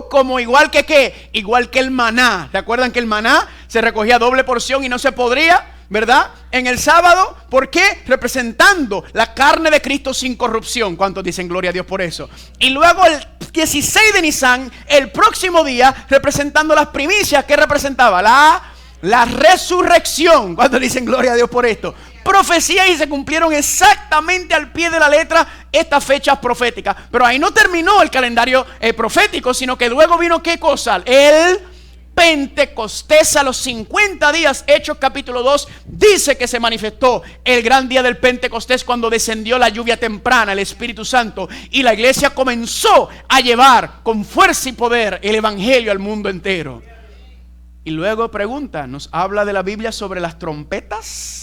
Como igual que ¿qué? Igual que el maná. ¿Recuerdan que el maná se recogía doble porción y no se podría, verdad? En el sábado, ¿por qué? Representando la carne de Cristo sin corrupción. ¿Cuántos dicen gloria a Dios por eso? Y luego el 16 de Nisan, el próximo día, representando las primicias. ¿Qué representaba? La resurrección. ¿Cuántos dicen gloria a Dios por esto? Profecías, y se cumplieron exactamente al pie de la letra estas fechas proféticas. Pero ahí no terminó el calendario profético, sino que luego vino ¿qué cosa? El Pentecostés. A los 50 días, Hechos capítulo 2 dice que se manifestó el gran día del Pentecostés, cuando descendió la lluvia temprana, el Espíritu Santo, y la iglesia comenzó a llevar con fuerza y poder el evangelio al mundo entero. Y luego pregunta, ¿nos habla de la Biblia sobre las trompetas?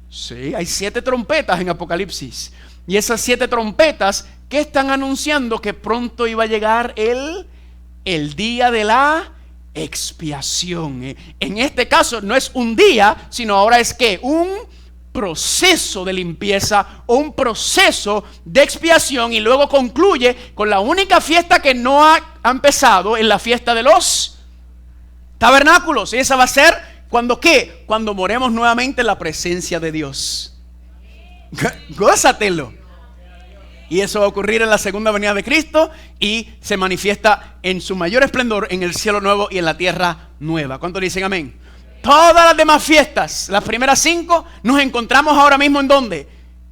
Sí, hay 7 trompetas en Apocalipsis. Y esas 7 trompetas, ¿qué están anunciando? Que pronto iba a llegar el día de la expiación. En este caso no es un día, sino ahora es ¿qué? Un proceso de limpieza o un proceso de expiación, y luego concluye con la única fiesta que no ha empezado, en la fiesta de los tabernáculos. Y esa va a ser cuando ¿qué? Cuando moremos nuevamente en la presencia de Dios. Gózatelo. Y eso va a ocurrir en la segunda venida de Cristo y se manifiesta en su mayor esplendor en el cielo nuevo y en la tierra nueva. ¿Cuántos dicen amén? Todas las demás fiestas, las primeras 5, nos encontramos ahora mismo ¿en dónde?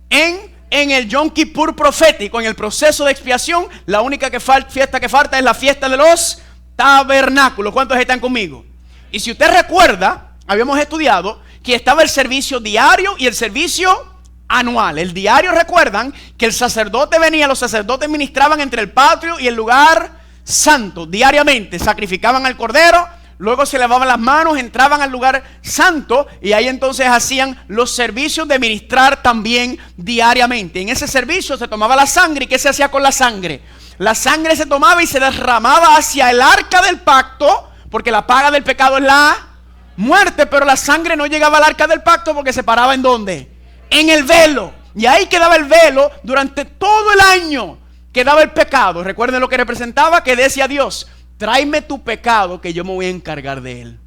En el Yom Kippur profético, en el proceso de expiación. La única fiesta que falta es la fiesta de los tabernáculos. ¿Cuántos están conmigo? Y si usted recuerda, habíamos estudiado que estaba el servicio diario y el servicio anual. El diario, recuerdan que el sacerdote venía, los sacerdotes ministraban entre el patio y el lugar santo diariamente, sacrificaban al cordero, luego se lavaban las manos, entraban al lugar santo y ahí entonces hacían los servicios de ministrar también diariamente. En ese servicio se tomaba la sangre. ¿Y qué se hacía con la sangre? La sangre se tomaba y se derramaba hacia el arca del pacto, porque la paga del pecado es la muerte, pero la sangre no llegaba al arca del pacto porque se paraba ¿en dónde? En el velo. Y ahí quedaba el velo durante todo el año. Quedaba el pecado. Recuerden lo que representaba, que decía Dios: tráeme tu pecado que yo me voy a encargar de él.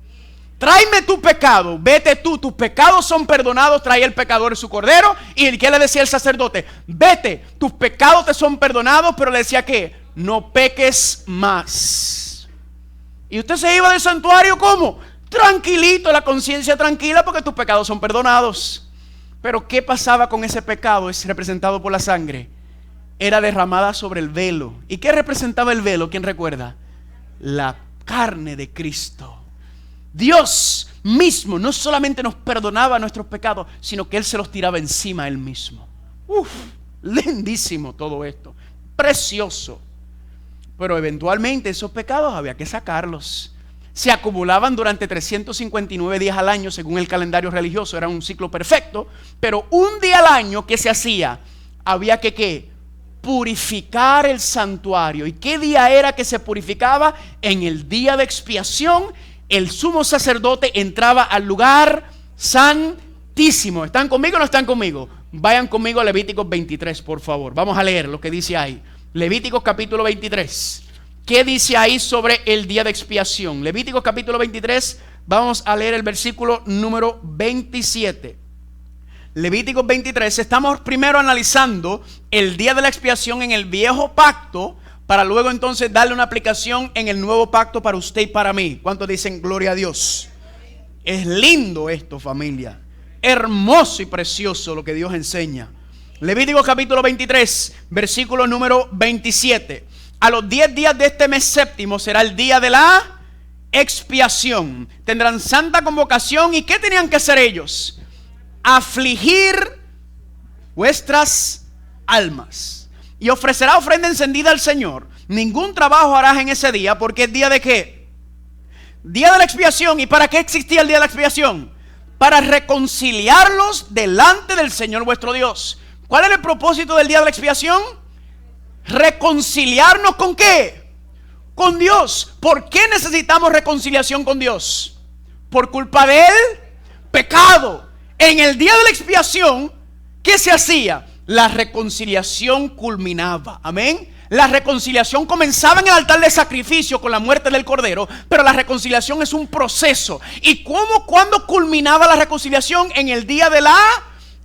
Tráeme tu pecado, vete tú, tus pecados son perdonados. Traía el pecador su cordero. ¿Y qué le decía el sacerdote? Vete, tus pecados te son perdonados. Pero le decía que no peques más. Y usted se iba del santuario ¿cómo? Tranquilito, la conciencia tranquila, porque tus pecados son perdonados. Pero ¿qué pasaba con ese pecado? Es representado por la sangre. Era derramada sobre el velo. ¿Y qué representaba el velo? ¿Quién recuerda? La carne de Cristo. Dios mismo no solamente nos perdonaba nuestros pecados, sino que Él se los tiraba encima a Él mismo. Lindísimo todo esto, precioso. Pero eventualmente esos pecados había que sacarlos. Se acumulaban durante 359 días al año según el calendario religioso. Era un ciclo perfecto. Pero un día al año, ¿qué se hacía? Había que ¿qué? Purificar el santuario. ¿Y qué día era que se purificaba? En el día de expiación. El sumo sacerdote entraba al lugar santísimo. ¿Están conmigo o no están conmigo? Vayan conmigo a Levíticos 23, por favor. Vamos a leer lo que dice ahí. Levíticos capítulo 23. ¿Qué dice ahí sobre el día de expiación? Levíticos capítulo 23. Vamos a leer el versículo número 27. Levíticos 23. Estamos primero analizando el día de la expiación en el viejo pacto, para luego entonces darle una aplicación en el nuevo pacto para usted y para mí. ¿Cuántos dicen gloria a Dios? Es lindo esto, familia. Hermoso y precioso lo que Dios enseña. Levíticos capítulo 23, versículo número 27. A los 10 días de este mes séptimo será el día de la expiación. Tendrán santa convocación. ¿Y qué tenían que hacer ellos? Afligir vuestras almas. Y ofrecerá ofrenda encendida al Señor. Ningún trabajo harás en ese día, porque es día de ¿qué? Día de la expiación. ¿Y para qué existía el día de la expiación? Para reconciliarlos delante del Señor vuestro Dios. ¿Cuál era el propósito del día de la expiación? Reconciliarnos ¿con qué? Con Dios. ¿Por qué necesitamos reconciliación con Dios? Por culpa del pecado. En el día de la expiación, ¿qué se hacía? La reconciliación culminaba. Amén. La reconciliación comenzaba en el altar de sacrificio con la muerte del cordero, pero la reconciliación es un proceso. ¿Y cuándo culminaba la reconciliación? En el día de la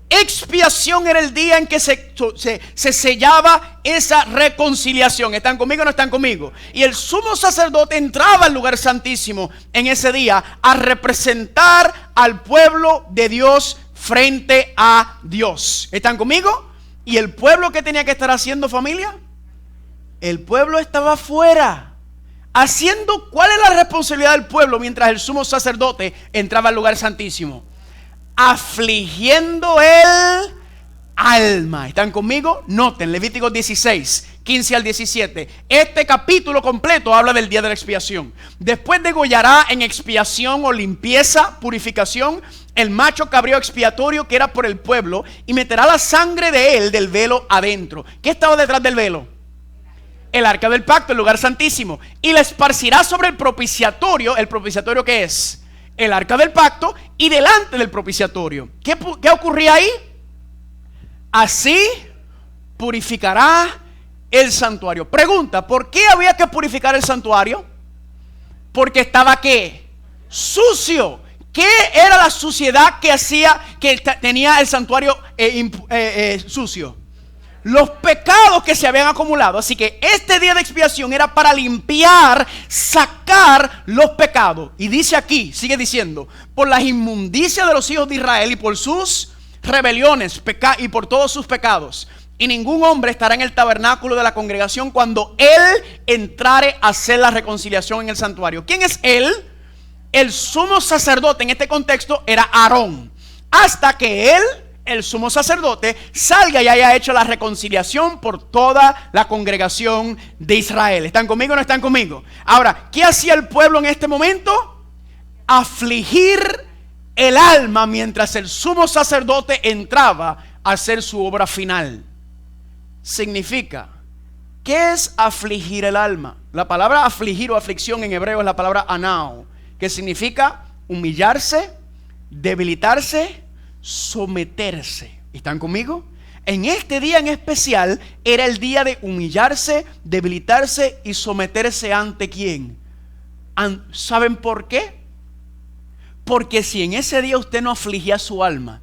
expiación. Era el día en que se sellaba esa reconciliación. ¿Están conmigo o no están conmigo? Y el sumo sacerdote entraba al lugar santísimo en ese día a representar al pueblo de Dios frente a Dios. ¿Están conmigo? ¿Y el pueblo qué tenía que estar haciendo, familia? El pueblo estaba afuera haciendo. ¿Cuál es la responsabilidad del pueblo mientras el sumo sacerdote entraba al lugar santísimo? Afligiendo el alma. ¿Están conmigo? Noten Levíticos 16, 15 al 17. Este capítulo completo habla del día de la expiación. Después degollará en expiación o limpieza, purificación, el macho cabrío expiatorio que era por el pueblo, y meterá la sangre de él del velo adentro. ¿Qué estaba detrás del velo? El arca del pacto, el lugar santísimo. Y la esparcirá sobre el propiciatorio. ¿El propiciatorio qué es? el arca del pacto y delante del propiciatorio. ¿Qué ocurría ahí? Así purificará el santuario. Pregunta, ¿por qué había que purificar el santuario? Porque estaba ¿qué? Sucio. ¿Qué era la suciedad que hacía que tenía el santuario sucio? Los pecados que se habían acumulado. Así que este día de expiación era para limpiar, sacar los pecados. Y dice aquí, sigue diciendo, por las inmundicias de los hijos de Israel y por sus rebeliones y por todos sus pecados. Y ningún hombre estará en el tabernáculo de la congregación cuando él entrare a hacer la reconciliación en el santuario. ¿Quién es él? El sumo sacerdote en este contexto era Aarón. Hasta que él, el sumo sacerdote, salga y haya hecho la reconciliación por toda la congregación de Israel. ¿Están conmigo o no están conmigo? Ahora, ¿qué hacía el pueblo en este momento? Afligir el alma mientras el sumo sacerdote entraba a hacer su obra final. Significa, ¿qué es afligir el alma? La palabra afligir o aflicción en hebreo es la palabra anao, que significa humillarse, debilitarse, someterse. ¿Están conmigo? En este día en especial era el día de humillarse, debilitarse y someterse ante ¿quién? ¿Saben por qué? Porque si en ese día usted no afligía su alma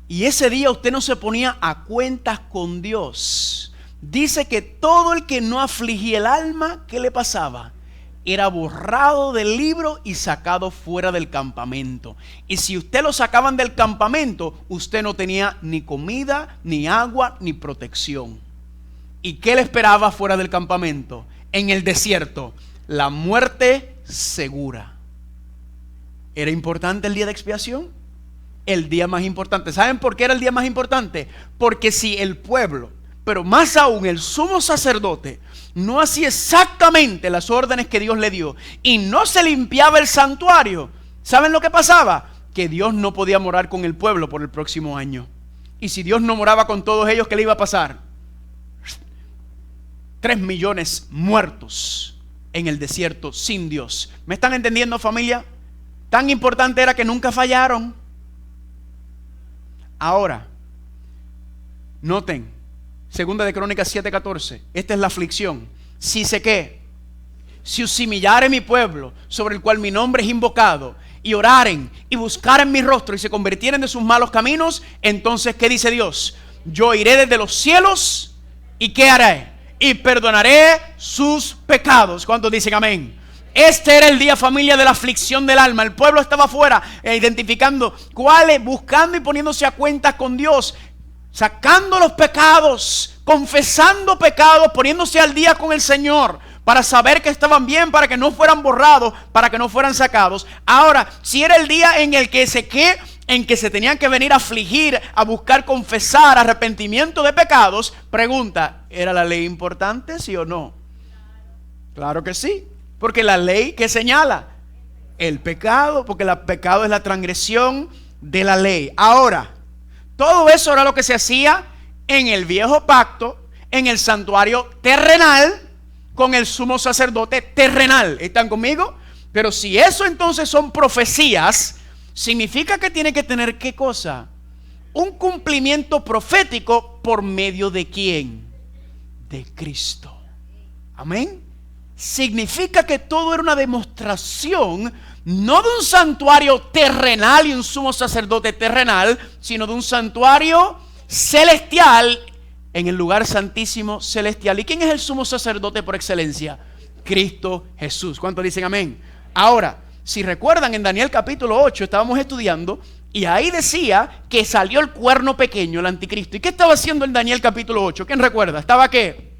y ese día usted no se ponía a cuentas con Dios, dice que todo el que no afligía el alma, ¿qué le pasaba? Era borrado del libro y sacado fuera del campamento. Y si usted lo sacaban del campamento, usted no tenía ni comida, ni agua, ni protección. ¿Y qué le esperaba fuera del campamento? En el desierto, la muerte segura. ¿Era importante el día de expiación? El día más importante. ¿Saben por qué era el día más importante? Porque si el pueblo, pero más aún el sumo sacerdote, no hacía exactamente las órdenes que Dios le dio y no se limpiaba el santuario, ¿saben lo que pasaba? Que Dios no podía morar con el pueblo por el próximo año. Y si Dios no moraba con todos ellos, ¿qué le iba a pasar? 3 millones muertos en el desierto sin Dios. ¿Me están entendiendo, familia? Tan importante era que nunca fallaron. Ahora, noten, Segunda de Crónicas 7:14. Esta es la aflicción. Si sé que, si os humillare mi pueblo, sobre el cual mi nombre es invocado, y oraren y buscaren mi rostro y se convirtieren de sus malos caminos, entonces ¿qué dice Dios? Yo iré desde los cielos y ¿qué haré? Y perdonaré sus pecados. ¿Cuántos dicen amén? Este era el día, familia, de la aflicción del alma. El pueblo estaba afuera identificando cuáles, buscando y poniéndose a cuentas con Dios, sacando los pecados, confesando pecados, poniéndose al día con el Señor para saber que estaban bien, para que no fueran borrados, para que no fueran sacados. Ahora, si era el día en el que se tenían que venir a afligir, a buscar confesar, arrepentimiento de pecados, pregunta, ¿era la ley importante, sí o no? Claro que sí, porque la ley, ¿qué señala? El pecado, porque el pecado es la transgresión de la ley. Ahora, todo eso era lo que se hacía en el viejo pacto, en el santuario terrenal, con el sumo sacerdote terrenal. ¿Están conmigo? Pero si eso entonces son profecías, significa que tiene que tener ¿qué cosa? Un cumplimiento profético por medio de ¿quién? De Cristo. Amén. Significa que todo era una demostración, no de un santuario terrenal y un sumo sacerdote terrenal, sino de un santuario celestial en el lugar santísimo celestial. ¿Y quién es el sumo sacerdote por excelencia? Cristo Jesús. ¿Cuántos dicen amén? Ahora, si recuerdan, en Daniel capítulo 8 estábamos estudiando y ahí decía que salió el cuerno pequeño, el anticristo. ¿Y qué estaba haciendo en Daniel capítulo 8? ¿Quién recuerda? ¿Estaba qué?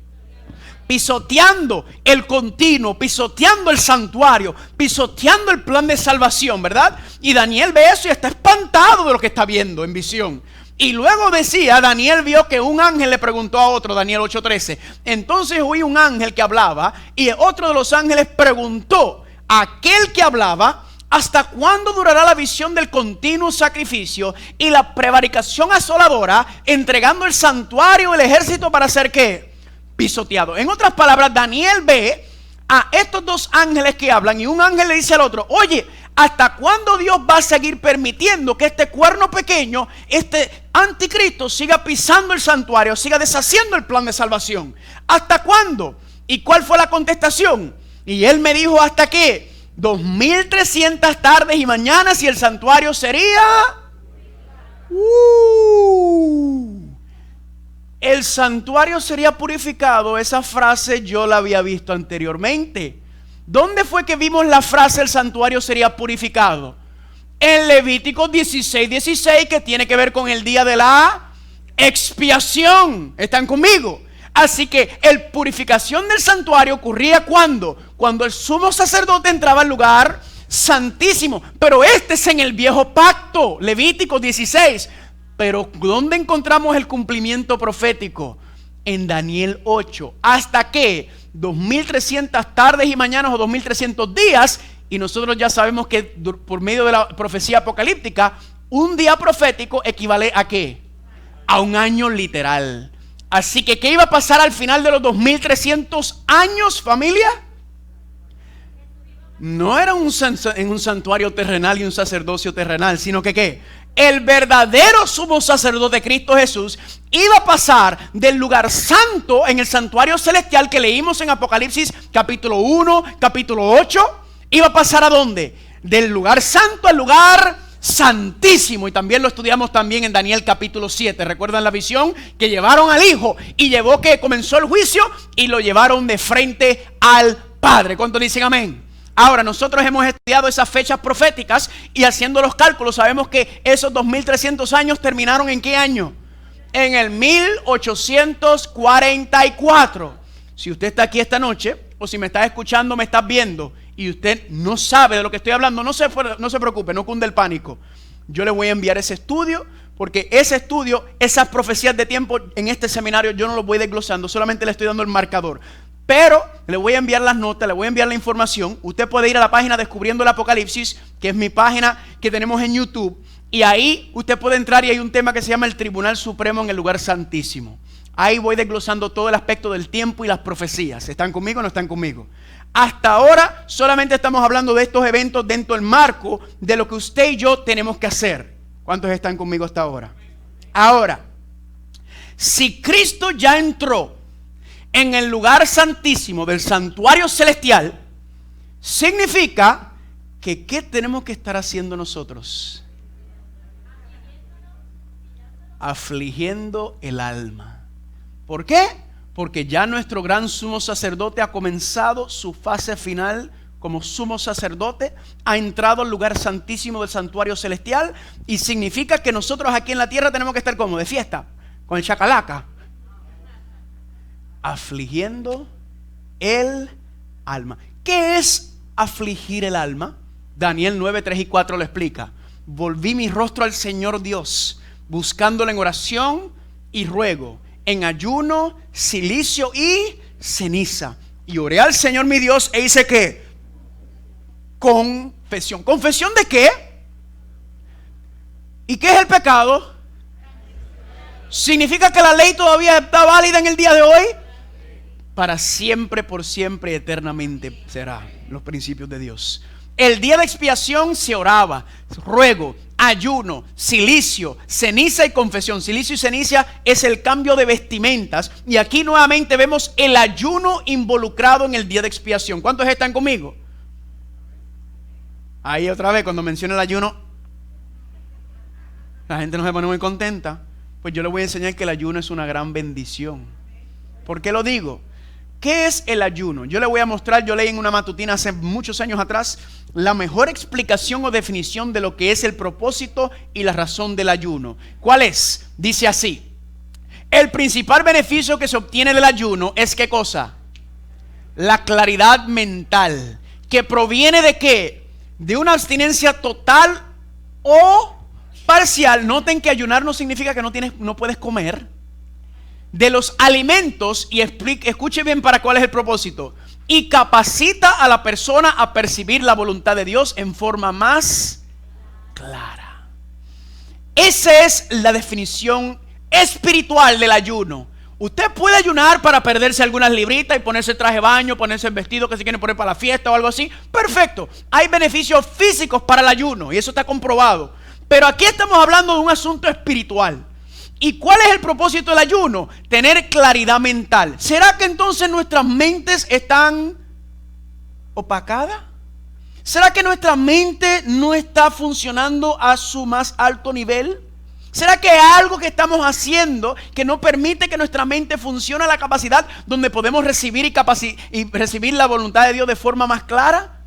Pisoteando el continuo, pisoteando el santuario, pisoteando el plan de salvación, ¿verdad? Y Daniel ve eso y está espantado de lo que está viendo en visión. Y luego decía, Daniel vio que un ángel le preguntó a otro, Daniel 8:13. Entonces oí un ángel que hablaba y otro de los ángeles preguntó a aquel que hablaba: ¿hasta cuándo durará la visión del continuo sacrificio y la prevaricación asoladora, entregando el santuario y el ejército para hacer qué? Pisoteado. En otras palabras, Daniel ve a estos dos ángeles que hablan, y un ángel le dice al otro: oye, ¿hasta cuándo Dios va a seguir permitiendo que este cuerno pequeño, este anticristo, siga pisando el santuario, siga deshaciendo el plan de salvación? ¿Hasta cuándo? ¿Y cuál fue la contestación? Y él me dijo: ¿hasta qué? 2300 tardes y mañanas, y el santuario sería... el santuario sería purificado. Esa frase yo la había visto anteriormente. ¿Dónde fue que vimos la frase el santuario sería purificado? En Levítico 16:16, que tiene que ver con el día de la expiación. ¿Están conmigo? Así que la purificación del santuario ocurría ¿cuándo? Cuando el sumo sacerdote entraba al lugar santísimo. Pero este es en el viejo pacto, Levítico 16. Pero ¿dónde encontramos el cumplimiento profético? En Daniel 8. ¿Hasta qué? 2300 tardes y mañanas o 2300 días. Y nosotros ya sabemos que por medio de la profecía apocalíptica, un día profético equivale ¿a qué? A un año literal. Así que ¿qué iba a pasar al final de los 2300 años, familia? No era en un santuario terrenal y un sacerdocio terrenal, sino que ¿qué? El verdadero sumo sacerdote Cristo Jesús iba a pasar del lugar santo en el santuario celestial que leímos en Apocalipsis capítulo 1, capítulo 8. Iba a pasar ¿a dónde? Del lugar santo al lugar santísimo. Y también lo estudiamos también en Daniel capítulo 7. ¿Recuerdan la visión? Que llevaron al Hijo y comenzó el juicio y lo llevaron de frente al Padre. ¿Cuántos dicen amén? Ahora, nosotros hemos estudiado esas fechas proféticas y haciendo los cálculos sabemos que esos 2300 años terminaron ¿en qué año? En el 1844. Si usted está aquí esta noche, o si me está escuchando, me está viendo, y usted no sabe de lo que estoy hablando, no se preocupe, no cunde el pánico. Yo le voy a enviar ese estudio, porque ese estudio, esas profecías de tiempo en este seminario, yo no los voy desglosando, solamente le estoy dando el marcador. Pero le voy a enviar las notas, le voy a enviar la información. Usted puede ir a la página Descubriendo el Apocalipsis, que es mi página que tenemos en YouTube, y ahí usted puede entrar y hay un tema que se llama el Tribunal Supremo en el lugar santísimo. Ahí voy desglosando todo el aspecto del tiempo y las profecías. ¿Están conmigo o no están conmigo? Hasta ahora solamente estamos hablando de estos eventos dentro del marco de lo que usted y yo tenemos que hacer. ¿Cuántos están conmigo hasta ahora? Ahora, si Cristo ya entró en el lugar santísimo del santuario celestial, significa que ¿qué tenemos que estar haciendo nosotros? Afligiendo el alma. ¿Por qué? Porque ya nuestro gran sumo sacerdote ha comenzado su fase final como sumo sacerdote, ha entrado al lugar santísimo del santuario celestial, y significa que nosotros aquí en la tierra tenemos que estar como de fiesta, con el chacalaca, afligiendo el alma. ¿Qué es afligir el alma? Daniel 9, 3 y 4 lo explica. Volví mi rostro al Señor Dios, buscándole en oración y ruego, en ayuno, cilicio y ceniza. Y oré al Señor mi Dios e hice ¿qué? Confesión. ¿Confesión de qué? ¿Y qué es el pecado? ¿Significa que la ley todavía está válida en el día de hoy? Para siempre, por siempre y eternamente será los principios de Dios. El día de expiación se oraba, ruego, ayuno, cilicio, ceniza y confesión. Cilicio y ceniza es el cambio de vestimentas. Y aquí nuevamente vemos el ayuno involucrado en el día de expiación. ¿Cuántos están conmigo? Ahí otra vez cuando menciona el ayuno, la gente no se pone muy contenta. Pues yo les voy a enseñar que el ayuno es una gran bendición. ¿Por qué lo digo? ¿Qué es el ayuno? Yo le voy a mostrar, yo leí en una matutina hace muchos años atrás la mejor explicación o definición de lo que es el propósito y la razón del ayuno. ¿Cuál es? Dice así: el principal beneficio que se obtiene del ayuno es ¿qué cosa? La claridad mental, que proviene de ¿qué? De una abstinencia total o parcial. Noten que ayunar no significa que no puedes comer de los alimentos, y escuche bien para cuál es el propósito, y capacita a la persona a percibir la voluntad de Dios en forma más clara. Esa es la definición espiritual del ayuno. Usted puede ayunar para perderse algunas libritas y ponerse el traje de baño, ponerse el vestido que se quiere poner para la fiesta o algo así. Perfecto. Hay beneficios físicos para el ayuno y eso está comprobado. Pero aquí estamos hablando de un asunto espiritual. ¿Y cuál es el propósito del ayuno? Tener claridad mental. ¿Será que entonces nuestras mentes están opacadas? ¿Será que nuestra mente no está funcionando a su más alto nivel? ¿Será que hay algo que estamos haciendo que no permite que nuestra mente funcione a la capacidad donde podemos recibir y recibir la voluntad de Dios de forma más clara?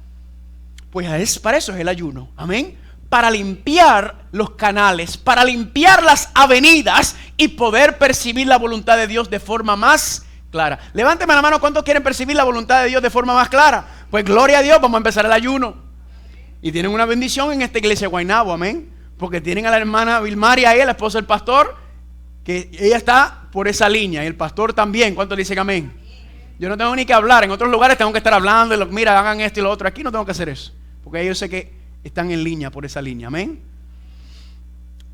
Pues para eso es el ayuno. Amén. Para limpiar los canales, para limpiar las avenidas y poder percibir la voluntad de Dios de forma más clara. Levánteme la mano, ¿cuántos quieren percibir la voluntad de Dios de forma más clara? Pues gloria a Dios, vamos a empezar el ayuno. Y tienen una bendición en esta iglesia de Guaynabo, amén. Porque tienen a la hermana Vilmaria ahí, la esposa del pastor, que ella está por esa línea. Y el pastor también, ¿cuántos dicen amén? Yo no tengo ni que hablar, en otros lugares tengo que estar hablando, y mira, hagan esto y lo otro. Aquí no tengo que hacer eso, porque yo sé que están en línea por esa línea, amén.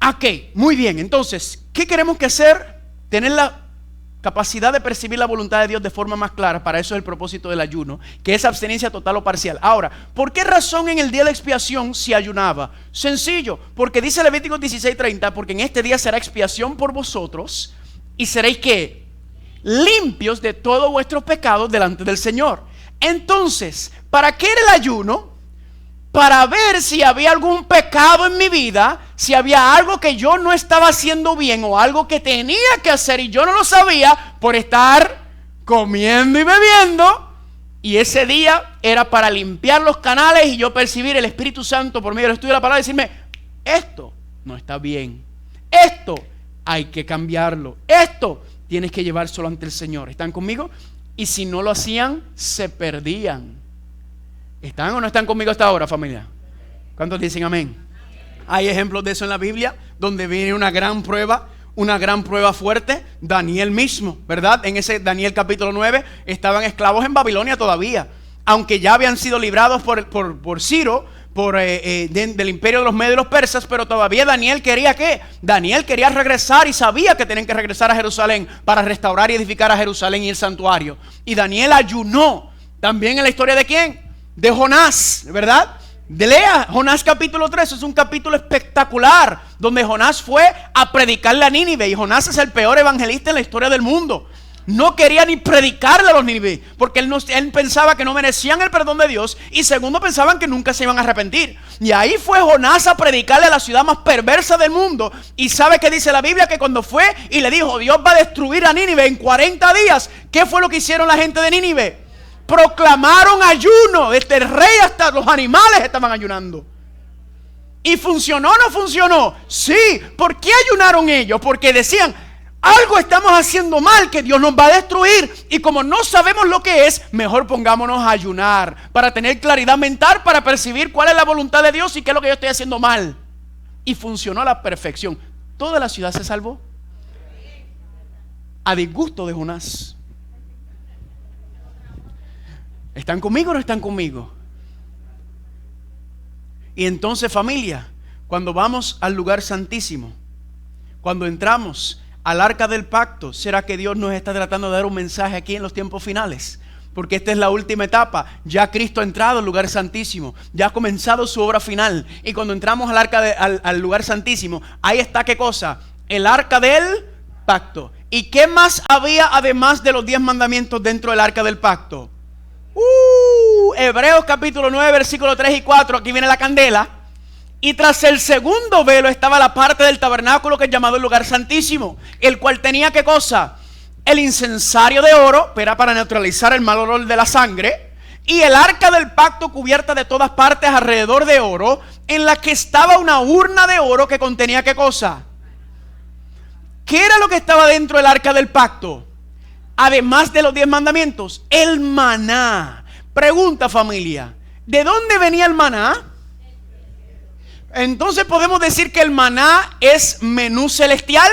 Ok, muy bien, entonces, ¿qué queremos que hacer? Tener la capacidad de percibir la voluntad de Dios de forma más clara. Para eso es el propósito del ayuno, que es abstenencia total o parcial. Ahora, ¿por qué razón en el día de expiación se ayunaba? Sencillo, porque dice Levítico 16:30, porque en este día será expiación por vosotros y seréis ¿qué? Limpios de todos vuestros pecados delante del Señor. Entonces, ¿para qué era el ayuno? Para ver si había algún pecado en mi vida, si había algo que yo no estaba haciendo bien o algo que tenía que hacer y yo no lo sabía por estar comiendo y bebiendo. Y ese día era para limpiar los canales y yo percibir el Espíritu Santo por medio del estudio de la palabra y decirme, esto no está bien, esto hay que cambiarlo, esto tienes que llevárselo ante el Señor. ¿Están conmigo? Y si no lo hacían, se perdían. ¿Están o no están conmigo hasta ahora, familia? ¿Cuántos dicen amén? Hay ejemplos de eso en la Biblia, donde viene una gran prueba fuerte. Daniel mismo, ¿verdad? En ese Daniel capítulo 9, estaban esclavos en Babilonia todavía. Aunque ya habían sido librados por Ciro, del imperio de los medios y los persas, pero todavía Daniel quería ¿qué? Daniel quería regresar y sabía que tenían que regresar a Jerusalén para restaurar y edificar a Jerusalén y el santuario. Y Daniel ayunó. También en la historia de ¿quién? De Jonás, ¿verdad? Lea Jonás capítulo 3, es un capítulo espectacular donde Jonás fue a predicarle a Nínive. Y Jonás es el peor evangelista en la historia del mundo. No quería ni predicarle a los Nínive, porque él pensaba que no merecían el perdón de Dios, y segundo, pensaban que nunca se iban a arrepentir. Y ahí fue Jonás a predicarle a la ciudad más perversa del mundo. Y sabe que dice la Biblia que cuando fue y le dijo Dios va a destruir a Nínive en 40 días, ¿qué fue lo que hicieron la gente de Nínive? Proclamaron ayuno, desde el rey hasta los animales estaban ayunando. ¿Y funcionó o no funcionó? Sí. ¿Por qué ayunaron ellos? Porque decían, algo estamos haciendo mal, que Dios nos va a destruir, y como no sabemos lo que es, mejor pongámonos a ayunar, para tener claridad mental, para percibir cuál es la voluntad de Dios y qué es lo que yo estoy haciendo mal. Y funcionó a la perfección. Toda la ciudad se salvó, a disgusto de Jonás. ¿Están conmigo o no están conmigo? Y entonces, familia, cuando vamos al lugar santísimo, cuando entramos al arca del pacto, ¿será que Dios nos está tratando de dar un mensaje aquí en los tiempos finales? Porque esta es la última etapa. Ya Cristo ha entrado al lugar santísimo, ya ha comenzado su obra final. Y cuando entramos al lugar santísimo, ahí está ¿qué cosa? El arca del pacto. ¿Y qué más había además de los 10 mandamientos dentro del arca del pacto? Hebreos capítulo 9, versículos 3 y 4, aquí viene la candela. Y tras el segundo velo estaba la parte del tabernáculo que es llamado el lugar santísimo, el cual tenía ¿qué cosa? El incensario de oro, era para neutralizar el mal olor de la sangre, y el arca del pacto cubierta de todas partes alrededor de oro, en la que estaba una urna de oro que contenía ¿qué cosa? ¿Qué era lo que estaba dentro del arca del pacto? Además de los 10 mandamientos, el maná. Pregunta, familia, ¿de dónde venía el maná? Entonces podemos decir que el maná es menú celestial.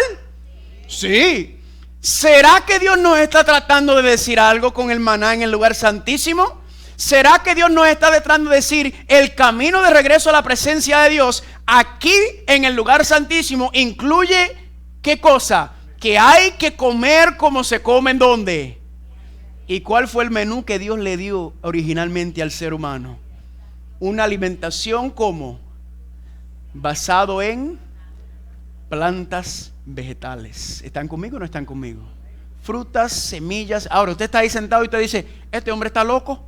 Sí. ¿Será que Dios nos está tratando de decir algo con el maná en el lugar santísimo? ¿Será que Dios nos está tratando de decir el camino de regreso a la presencia de Dios aquí en el lugar santísimo incluye qué cosa? que hay que comer como se come en ¿dónde? ¿Y cuál fue el menú que Dios le dio originalmente al ser humano? Una alimentación como basado en plantas vegetales. ¿Están conmigo o no están conmigo? Frutas, semillas. Ahora usted está ahí sentado y usted dice, ¿este hombre está loco?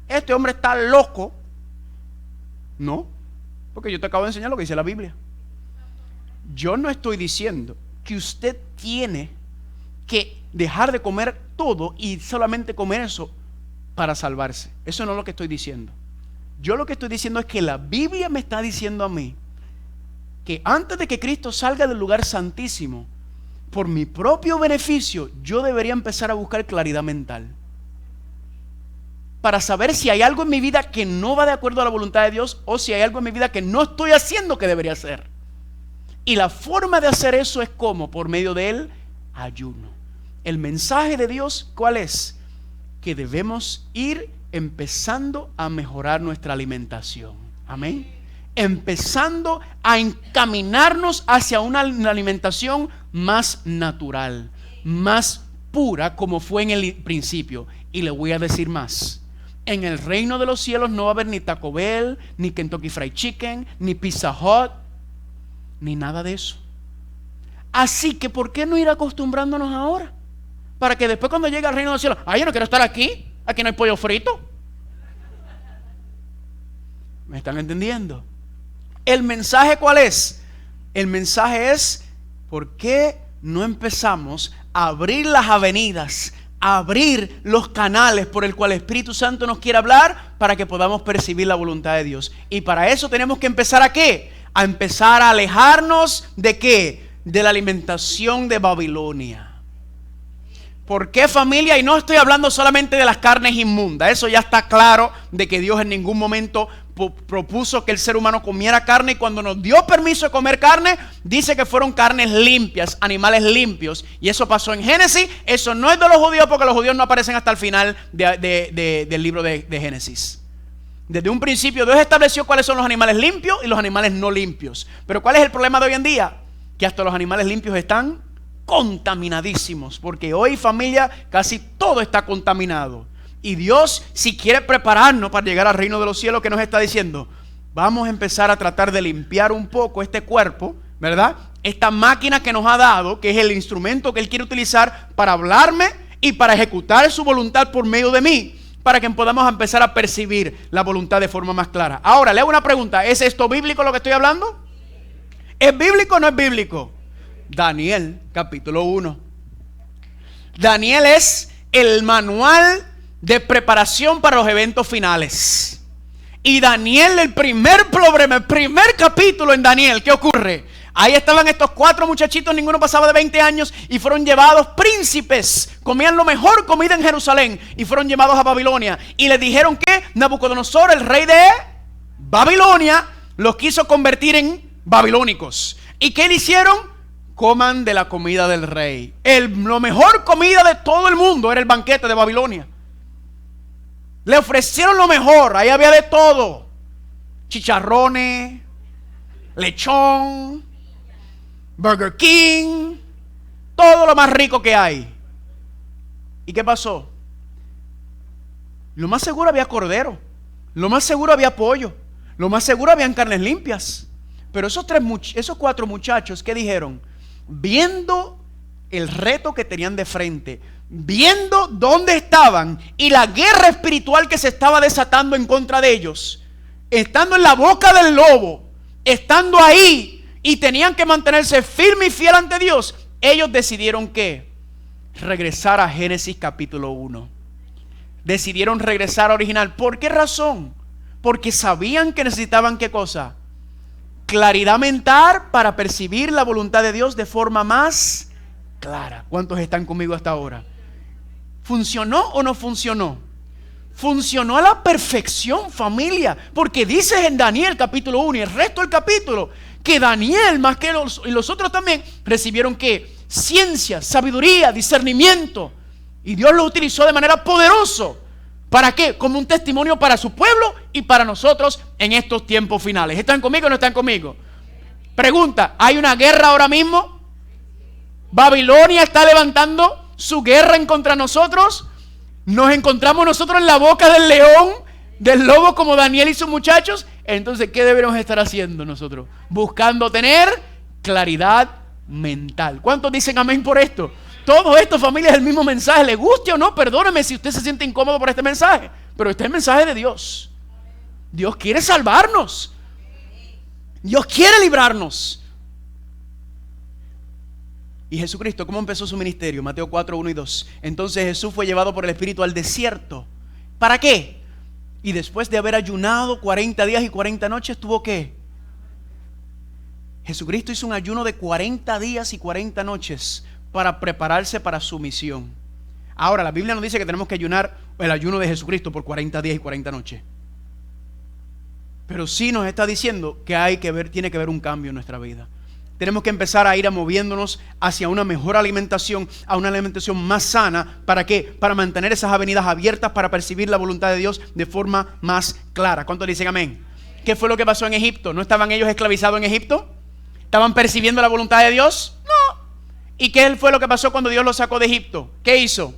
¿Este hombre está loco? No, porque yo te acabo de enseñar lo que dice la Biblia. Yo no estoy diciendo que usted tiene que dejar de comer todo y solamente comer eso para salvarse. Eso no es lo que estoy diciendo. Yo lo que estoy diciendo es que la Biblia me está diciendo a mí que antes de que Cristo salga del lugar santísimo, por mi propio beneficio, yo debería empezar a buscar claridad mental para saber si hay algo en mi vida que no va de acuerdo a la voluntad de Dios, o si hay algo en mi vida que no estoy haciendo que debería hacer. Y la forma de hacer eso es como, por medio del ayuno. El mensaje de Dios, ¿cuál es? Que debemos ir empezando a mejorar nuestra alimentación. Amén. Empezando a encaminarnos hacia una alimentación más natural, más pura, como fue en el principio. Y le voy a decir más. En el reino de los cielos no va a haber ni Taco Bell, ni Kentucky Fried Chicken, ni Pizza Hut, ni nada de eso. Así que ¿por qué no ir acostumbrándonos ahora? Para que después, cuando llegue al reino de los cielos, yo no quiero estar aquí no hay pollo frito. ¿Me están entendiendo? ¿El mensaje cuál es? El mensaje es, ¿por qué no empezamos a abrir las avenidas, a abrir los canales por el cual el Espíritu Santo nos quiere hablar, para que podamos percibir la voluntad de Dios? Y para eso tenemos que empezar ¿a qué? A empezar a alejarnos ¿de qué? De la alimentación de Babilonia. ¿Por qué, familia? Y no estoy hablando solamente de las carnes inmundas. Eso ya está claro, de que Dios en ningún momento propuso que el ser humano comiera carne, y cuando nos dio permiso de comer carne, dice que fueron carnes limpias, animales limpios, y eso pasó en Génesis. Eso no es de los judíos, porque los judíos no aparecen hasta el final del libro de Génesis. Desde un principio Dios estableció cuáles son los animales limpios y los animales no limpios. Pero ¿cuál es el problema de hoy en día? Que hasta los animales limpios están contaminadísimos, porque hoy, familia, casi todo está contaminado. Y Dios, si quiere prepararnos para llegar al reino de los cielos, ¿qué nos está diciendo? Vamos a empezar a tratar de limpiar un poco este cuerpo, ¿verdad? Esta máquina que nos ha dado, que es el instrumento que Él quiere utilizar para hablarme y para ejecutar su voluntad por medio de mí, para que podamos empezar a percibir la voluntad de forma más clara. Ahora, le hago una pregunta. ¿Es esto bíblico lo que estoy hablando? ¿Es bíblico o no es bíblico? Daniel, capítulo 1. Daniel es el manual de preparación para los eventos finales. Y Daniel, el primer problema, el primer capítulo en Daniel, ¿qué ocurre? Ahí estaban estos 4 muchachitos, ninguno pasaba de 20 años, y fueron llevados príncipes, comían lo mejor comida en Jerusalén, y fueron llevados a Babilonia. Y les dijeron que Nabucodonosor, el rey de Babilonia, los quiso convertir en babilónicos. ¿Y qué le hicieron? Coman de la comida del rey. Lo mejor comida de todo el mundo era el banquete de Babilonia. Le ofrecieron lo mejor, ahí había de todo: chicharrones, lechón, Burger King, todo lo más rico que hay. ¿Y qué pasó? Lo más seguro había cordero, lo más seguro había pollo, lo más seguro habían carnes limpias. Pero esos 4 muchachos, ¿qué dijeron? Viendo el reto que tenían de frente, viendo dónde estaban y la guerra espiritual que se estaba desatando en contra de ellos, estando en la boca del lobo, estando ahí, y tenían que mantenerse firme y fiel ante Dios, ellos decidieron ¿qué? Regresar a Génesis capítulo 1. Decidieron regresar a original. ¿Por qué razón? Porque sabían que necesitaban ¿qué cosa? Claridad mental para percibir la voluntad de Dios de forma más clara. ¿Cuántos están conmigo hasta ahora? ¿Funcionó o no funcionó? Funcionó a la perfección, familia, porque dice en Daniel capítulo 1 y el resto del capítulo que Daniel, más que los otros también, recibieron ¿qué? Ciencia, sabiduría, discernimiento, y Dios lo utilizó de manera poderosa. ¿Para qué? Como un testimonio para su pueblo y para nosotros en estos tiempos finales. ¿Están conmigo o no están conmigo? Pregunta: ¿hay una guerra ahora mismo? Babilonia está levantando su guerra en contra nosotros. Nos encontramos nosotros en la boca del león, del lobo, como Daniel y sus muchachos. Entonces, ¿qué debemos estar haciendo nosotros? Buscando tener claridad mental. ¿Cuántos dicen amén por esto? Todo esto, familia, es el mismo mensaje. Le guste o no, perdóneme si usted se siente incómodo por este mensaje, pero este es el mensaje de Dios. Dios quiere salvarnos. Dios quiere librarnos. Y Jesucristo, ¿cómo empezó su ministerio? Mateo 4, 1 y 2. Entonces Jesús fue llevado por el Espíritu al desierto. ¿Para qué? Y después de haber ayunado 40 días y 40 noches, ¿tuvo qué? Jesucristo hizo un ayuno de 40 días y 40 noches para prepararse para su misión. Ahora, la Biblia nos dice que tenemos que ayunar el ayuno de Jesucristo por 40 días y 40 noches. Pero sí nos está diciendo que tiene que haber un cambio en nuestra vida. Tenemos que empezar a ir moviéndonos hacia una mejor alimentación, a una alimentación más sana. ¿Para qué? Para mantener esas avenidas abiertas, para percibir la voluntad de Dios de forma más clara. ¿Cuántos dicen amén? ¿Qué fue lo que pasó en Egipto? ¿No estaban ellos esclavizados en Egipto? ¿Estaban percibiendo la voluntad de Dios? No. ¿Y qué fue lo que pasó cuando Dios los sacó de Egipto? ¿Qué hizo?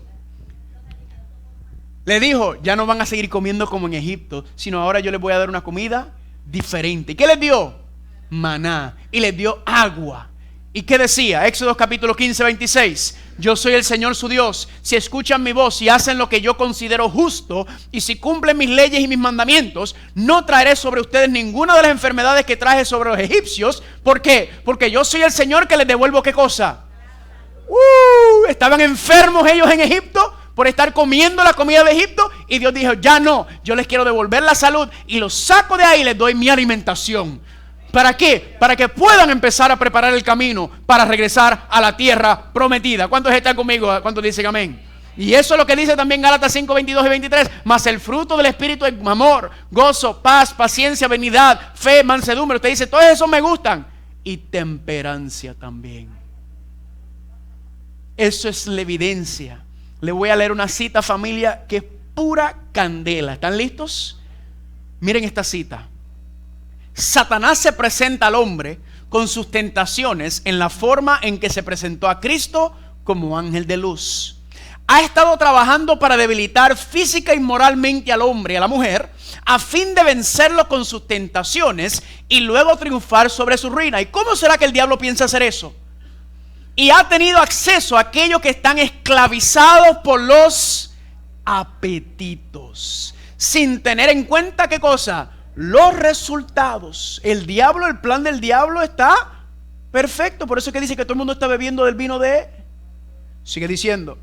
Le dijo, ya no van a seguir comiendo como en Egipto, sino ahora yo les voy a dar una comida diferente. ¿Y qué les dio? Maná. Y les dio agua. ¿Y qué decía? Éxodo capítulo 15, 26. Yo soy el Señor su Dios. Si escuchan mi voz y hacen lo que yo considero justo, y si cumplen mis leyes y mis mandamientos, no traeré sobre ustedes ninguna de las enfermedades que traje sobre los egipcios. ¿Por qué? Porque yo soy el Señor que les devuelvo ¿qué cosa? Estaban enfermos ellos en Egipto por estar comiendo la comida de Egipto, y Dios dijo, ya no, yo les quiero devolver la salud y los saco de ahí y les doy mi alimentación. ¿Para qué? Para que puedan empezar a preparar el camino para regresar a la tierra prometida. ¿Cuántos están conmigo? ¿Cuántos dicen amén? Y eso es lo que dice también Gálatas 5, 22 y 23. Mas el fruto del Espíritu es amor, gozo, paz, paciencia, benignidad, fe, mansedumbre. Usted dice, todos esos me gustan. Y temperancia también. Eso es la evidencia. Le voy a leer una cita, familia, que es pura candela. ¿Están listos? Miren esta cita. Satanás se presenta al hombre con sus tentaciones en la forma en que se presentó a Cristo como ángel de luz. Ha estado trabajando para debilitar física y moralmente al hombre y a la mujer a fin de vencerlo con sus tentaciones y luego triunfar sobre su ruina. ¿Y cómo será que el diablo piensa hacer eso? Y ha tenido acceso a aquellos que están esclavizados por los apetitos, sin tener en cuenta ¿qué cosa? Los resultados. El plan del diablo está perfecto. Por eso es que dice que todo el mundo está bebiendo del vino de... Sigue diciendo.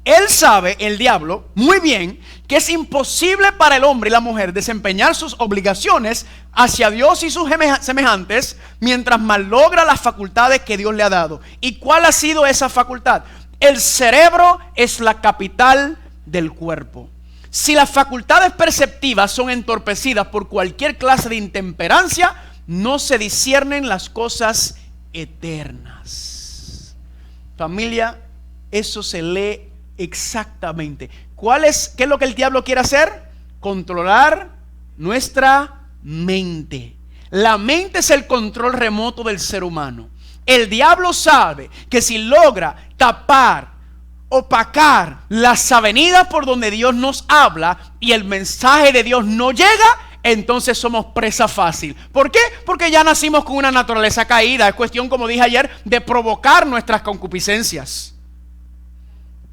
Él sabe, el diablo, muy bien, que es imposible para el hombre y la mujer desempeñar sus obligaciones hacia Dios y sus semejantes mientras mallogra las facultades que Dios le ha dado. ¿Y cuál ha sido esa facultad? El cerebro es la capital del cuerpo. Si las facultades perceptivas son entorpecidas por cualquier clase de intemperancia, no se disciernen las cosas eternas. Familia, eso se lee exactamente. ¿Qué es lo que el diablo quiere hacer? Controlar nuestra mente. La mente es el control remoto del ser humano. El diablo sabe que si logra opacar las avenidas por donde Dios nos habla y el mensaje de Dios no llega, entonces somos presa fácil. ¿Por qué? Porque ya nacimos con una naturaleza caída. Es cuestión, como dije ayer, de provocar nuestras concupiscencias.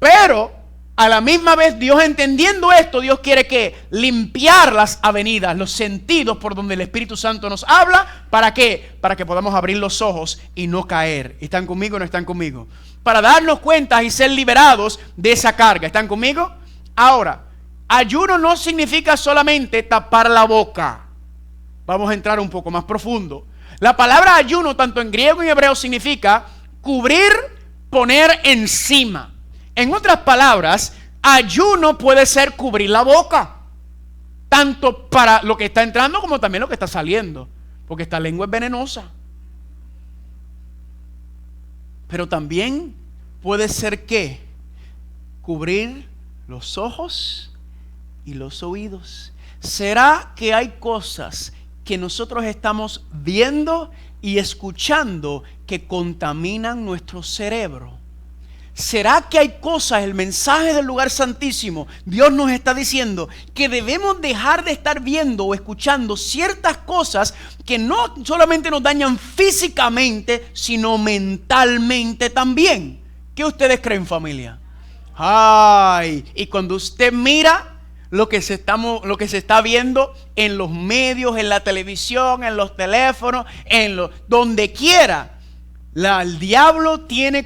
Pero a la misma vez, Dios entendiendo esto, Dios quiere que limpiar las avenidas, los sentidos por donde el Espíritu Santo nos habla. ¿Para qué? Para que podamos abrir los ojos y no caer. ¿Están conmigo o no están conmigo? Para darnos cuenta y ser liberados de esa carga. ¿Están conmigo? Ahora, ayuno no significa solamente tapar la boca. Vamos a entrar un poco más profundo. La palabra ayuno, tanto en griego y en hebreo, significa cubrir, poner encima. En otras palabras, ayuno puede ser cubrir la boca, tanto para lo que está entrando como también lo que está saliendo, porque esta lengua es venenosa. Pero también puede ser que cubrir los ojos y los oídos. ¿Será que hay cosas que nosotros estamos viendo y escuchando que contaminan nuestro cerebro? ¿Será que hay cosas, el mensaje del lugar santísimo, Dios nos está diciendo que debemos dejar de estar viendo o escuchando ciertas cosas que no solamente nos dañan físicamente, sino mentalmente también? ¿Qué ustedes creen, familia? Ay, y cuando usted mira lo que se está viendo en los medios, en la televisión, en los teléfonos, donde quiera, el diablo tiene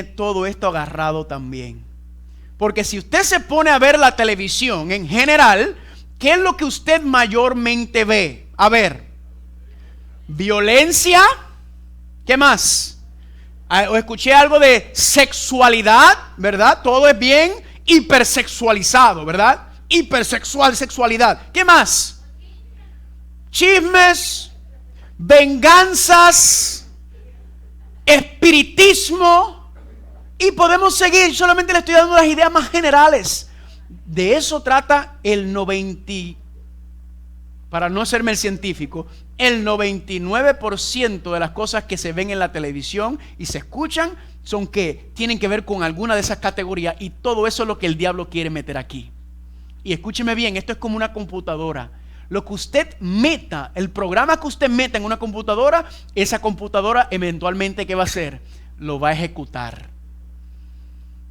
todo esto agarrado también. Porque si usted se pone a ver la televisión en general, ¿qué es lo que usted mayormente ve? A ver, violencia, ¿qué más? O escuché algo de sexualidad, ¿verdad? Todo es bien hipersexualizado, ¿verdad? Sexualidad. ¿Qué más? Chismes, venganzas, espiritismo, y podemos seguir. Solamente le estoy dando las ideas más generales. De eso trata el 90, para no hacerme el científico, el 99% de las cosas que se ven en la televisión y se escuchan son que tienen que ver con alguna de esas categorías, y todo eso es lo que el diablo quiere meter aquí. Y escúcheme bien, esto es como una computadora. Lo que usted meta, el programa que usted meta en una computadora, esa computadora eventualmente, ¿qué va a hacer? Lo va a ejecutar.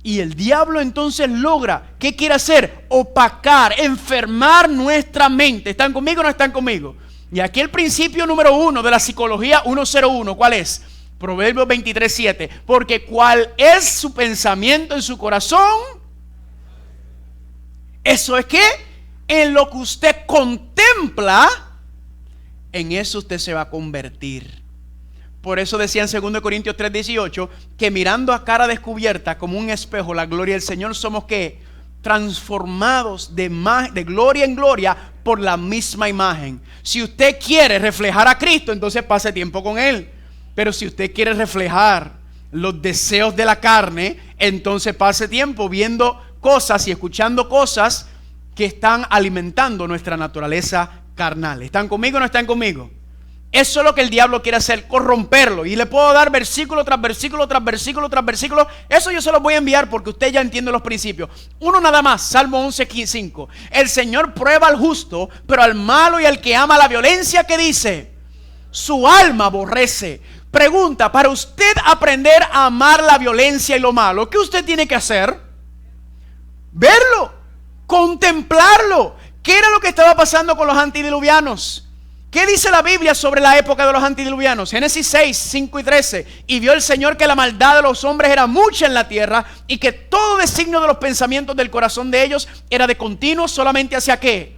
Y el diablo entonces logra, ¿qué quiere hacer? Opacar, enfermar nuestra mente. ¿Están conmigo o no están conmigo? Y aquí el principio número 1 de la psicología 101, ¿cuál es? Proverbios 23:7. Porque cuál es su pensamiento en su corazón, eso es que en lo que usted contempla, en eso usted se va a convertir. Por eso decía en 2 Corintios 3:18 que mirando a cara descubierta como un espejo la gloria del Señor, somos ¿qué? Transformados de gloria en gloria por la misma imagen. Si usted quiere reflejar a Cristo, entonces pase tiempo con Él. Pero si usted quiere reflejar los deseos de la carne, entonces pase tiempo viendo cosas y escuchando cosas que están alimentando nuestra naturaleza carnal. ¿Están conmigo o no están conmigo? Eso es lo que el diablo quiere hacer, corromperlo. Y le puedo dar versículo tras versículo, tras versículo, tras versículo. Eso yo se los voy a enviar porque usted ya entiende los principios. Uno nada más, Salmo 11:5. El Señor prueba al justo, pero al malo y al que ama la violencia, ¿qué dice? Su alma aborrece. Pregunta, para usted aprender a amar la violencia y lo malo, ¿qué usted tiene que hacer? Verlo, contemplarlo. ¿Qué era lo que estaba pasando con los antediluvianos? ¿Qué dice la Biblia sobre la época de los antediluvianos? Génesis 6:5-13. Y vio el Señor que la maldad de los hombres era mucha en la tierra, y que todo designio de los pensamientos del corazón de ellos era de continuo solamente hacia ¿qué?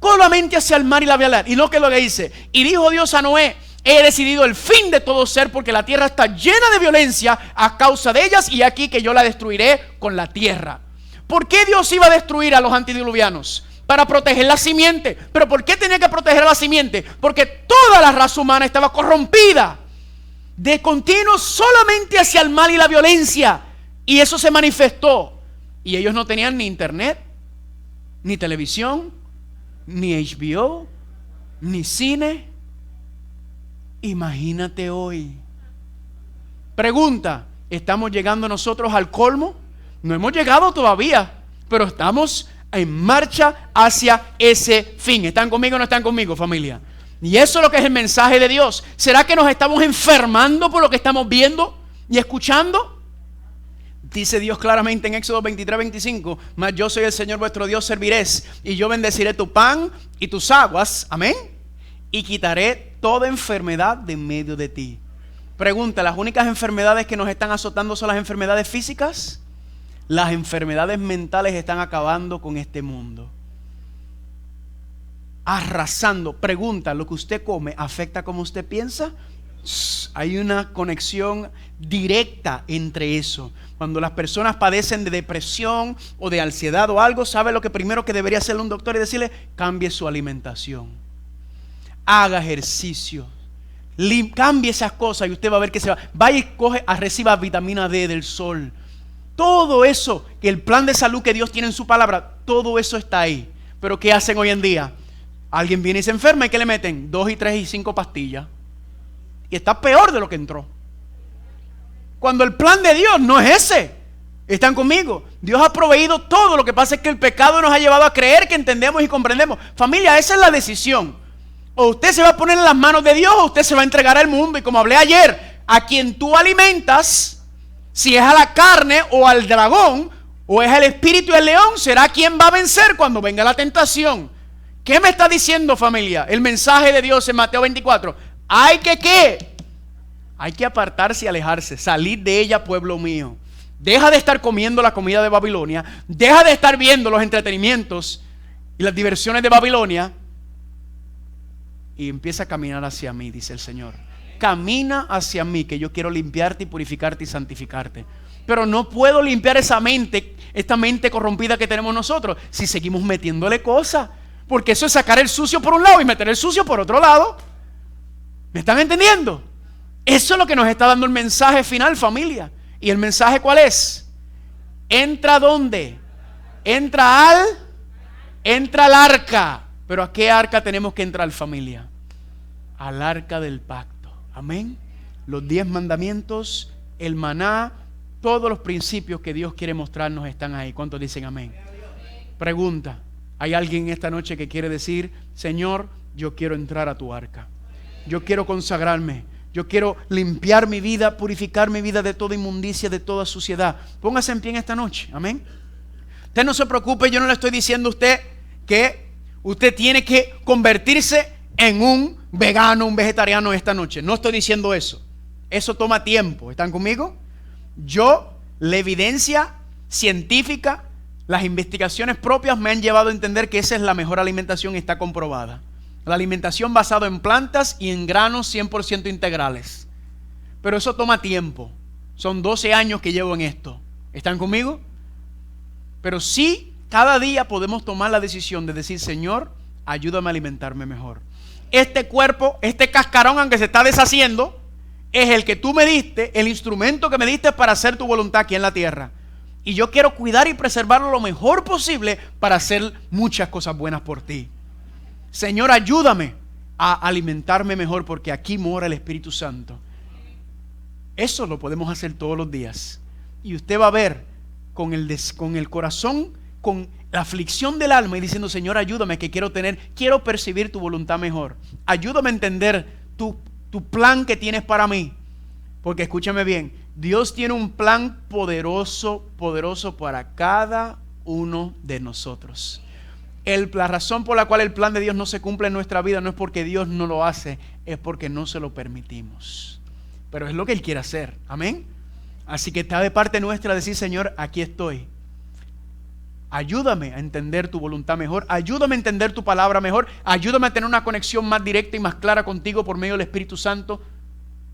Solamente hacia el mar y la violeta. Y no que lo que dice. Y dijo Dios a Noé: he decidido el fin de todo ser, porque la tierra está llena de violencia a causa de ellas, y aquí que yo la destruiré con la tierra. ¿Por qué Dios iba a destruir a los antediluvianos? Para proteger la simiente. ¿Pero por qué tenía que proteger a la simiente? Porque toda la raza humana estaba corrompida de continuo solamente hacia el mal y la violencia. Y eso se manifestó. Y ellos no tenían ni internet, ni televisión, ni HBO, ni cine. Imagínate hoy. Pregunta, ¿estamos llegando nosotros al colmo? No hemos llegado todavía, pero estamos en marcha hacia ese fin. ¿Están conmigo o no están conmigo, familia? Y eso es lo que es el mensaje de Dios. ¿Será que nos estamos enfermando por lo que estamos viendo y escuchando? Dice Dios claramente en Éxodo 23:25: mas yo soy el Señor vuestro Dios, serviréis, y yo bendeciré tu pan y tus aguas, amén, y quitaré toda enfermedad de en medio de ti. Pregunta, ¿las únicas enfermedades que nos están azotando son las enfermedades físicas? Las enfermedades mentales están acabando con este mundo, arrasando. Pregunta, ¿lo que usted come afecta como usted piensa? Hay una conexión directa entre eso. Cuando las personas padecen de depresión o de ansiedad o algo, ¿sabe lo que primero que debería hacerle un doctor? Y decirle: cambie su alimentación, haga ejercicio, cambie esas cosas, y usted va a ver que se va. Vaya y reciba vitamina D del sol. Todo eso, que el plan de salud que Dios tiene en su palabra, todo eso está ahí. Pero ¿qué hacen hoy en día? Alguien viene y se enferma y ¿qué le meten? 2 y 3 y 5 pastillas. Y está peor de lo que entró. Cuando el plan de Dios no es ese. ¿Están conmigo? Dios ha proveído todo. Lo que pasa es que el pecado nos ha llevado a creer que entendemos y comprendemos. Familia, esa es la decisión. O usted se va a poner en las manos de Dios o usted se va a entregar al mundo. Y como hablé ayer, a quien tú alimentas, si es a la carne o al dragón, o es al espíritu y al león, será quien va a vencer cuando venga la tentación. ¿Qué me está diciendo, familia? El mensaje de Dios en Mateo 24. Hay que ¿qué? Hay que apartarse y alejarse. Salir de ella, pueblo mío. Deja de estar comiendo la comida de Babilonia. Deja de estar viendo los entretenimientos y las diversiones de Babilonia. Y empieza a caminar hacia mí, dice el Señor. Camina hacia mí, que yo quiero limpiarte y purificarte y santificarte. Pero no puedo limpiar esa mente, esta mente corrompida que tenemos nosotros, si seguimos metiéndole cosas. Porque eso es sacar el sucio por un lado y meter el sucio por otro lado. ¿Me están entendiendo? Eso es lo que nos está dando el mensaje final, familia. ¿Y el mensaje cuál es? ¿Entra dónde? Entra al arca. ¿Pero a qué arca tenemos que entrar, familia? Al arca del pacto. Amén. Los 10 mandamientos, el maná, todos los principios que Dios quiere mostrarnos están ahí. ¿Cuántos dicen amén? Pregunta. ¿Hay alguien esta noche que quiere decir, Señor, yo quiero entrar a tu arca? Yo quiero consagrarme. Yo quiero limpiar mi vida, purificar mi vida de toda inmundicia, de toda suciedad. Póngase en pie en esta noche. Amén. Usted no se preocupe, yo no le estoy diciendo a usted que usted tiene que convertirse en un vegano, un vegetariano esta noche. No estoy diciendo eso. Eso toma tiempo. ¿Están conmigo? La evidencia científica, las investigaciones propias me han llevado a entender que esa es la mejor alimentación y está comprobada. La alimentación basada en plantas y en granos 100% integrales. Pero eso toma tiempo. Son 12 años que llevo en esto. ¿Están conmigo? Pero sí, cada día podemos tomar la decisión de decir, Señor, ayúdame a alimentarme mejor. Este cuerpo, este cascarón, aunque se está deshaciendo, es el que tú me diste, el instrumento que me diste para hacer tu voluntad aquí en la tierra. Y yo quiero cuidar y preservarlo lo mejor posible para hacer muchas cosas buenas por ti. Señor, ayúdame a alimentarme mejor porque aquí mora el Espíritu Santo. Eso lo podemos hacer todos los días. Y usted va a ver con el corazón, con la aflicción del alma y diciendo, Señor, ayúdame que quiero percibir tu voluntad mejor. Ayúdame a entender tu plan que tienes para mí. Porque escúchame bien, Dios tiene un plan poderoso para cada uno de nosotros. La razón por la cual el plan de Dios no se cumple en nuestra vida no es porque Dios no lo hace, es porque no se lo permitimos. Pero es lo que Él quiere hacer, amén. Así que está de parte nuestra decir, Señor, aquí estoy. Ayúdame a entender tu voluntad mejor, ayúdame a entender tu palabra mejor, ayúdame a tener una conexión más directa y más clara contigo por medio del Espíritu Santo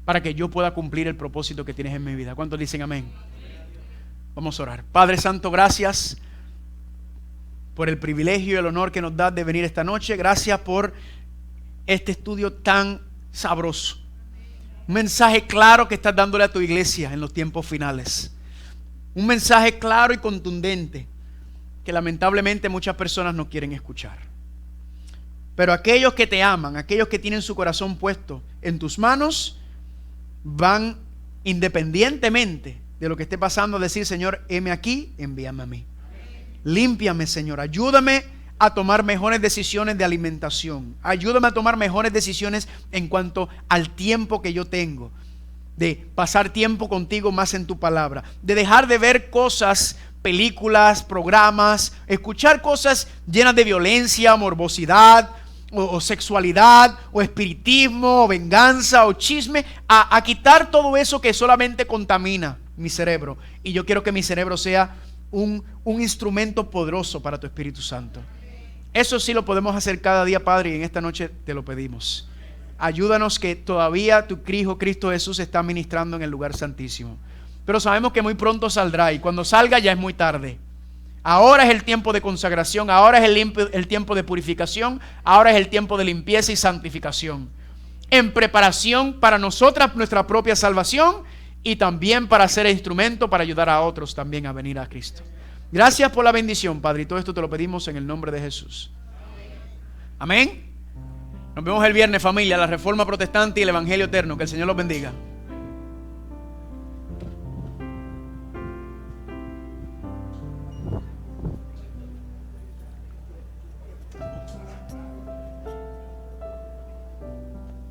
para que yo pueda cumplir el propósito que tienes en mi vida. ¿Cuántos dicen amén? Vamos a orar. Padre Santo, gracias por el privilegio y el honor que nos das de venir esta noche. Gracias por este estudio tan sabroso. Un mensaje claro que estás dándole a tu iglesia en los tiempos finales. Un mensaje claro y contundente que lamentablemente muchas personas no quieren escuchar. Pero aquellos que te aman, aquellos que tienen su corazón puesto en tus manos, van independientemente de lo que esté pasando a decir, Señor, heme aquí, envíame a mí. Límpiame, Señor, ayúdame a tomar mejores decisiones de alimentación. Ayúdame a tomar mejores decisiones en cuanto al tiempo que yo tengo. De pasar tiempo contigo más en tu palabra. De dejar de ver cosas, películas, programas, escuchar cosas llenas de violencia, morbosidad, o sexualidad, o espiritismo, o venganza, o chisme. A quitar todo eso que solamente contamina mi cerebro. Y yo quiero que mi cerebro sea un instrumento poderoso para tu Espíritu Santo. Eso sí lo podemos hacer cada día, Padre, y en esta noche te lo pedimos. Ayúdanos que todavía tu Hijo Cristo Jesús está ministrando en el lugar santísimo. Pero sabemos que muy pronto saldrá y cuando salga ya es muy tarde. Ahora es el tiempo de consagración, ahora es el tiempo de purificación, ahora es el tiempo de limpieza y santificación. En preparación para nosotras, nuestra propia salvación y también para ser instrumento para ayudar a otros también a venir a Cristo. Gracias por la bendición, Padre, y todo esto te lo pedimos en el nombre de Jesús. Amén. Nos vemos el viernes, familia, la Reforma Protestante y el Evangelio Eterno. Que el Señor los bendiga.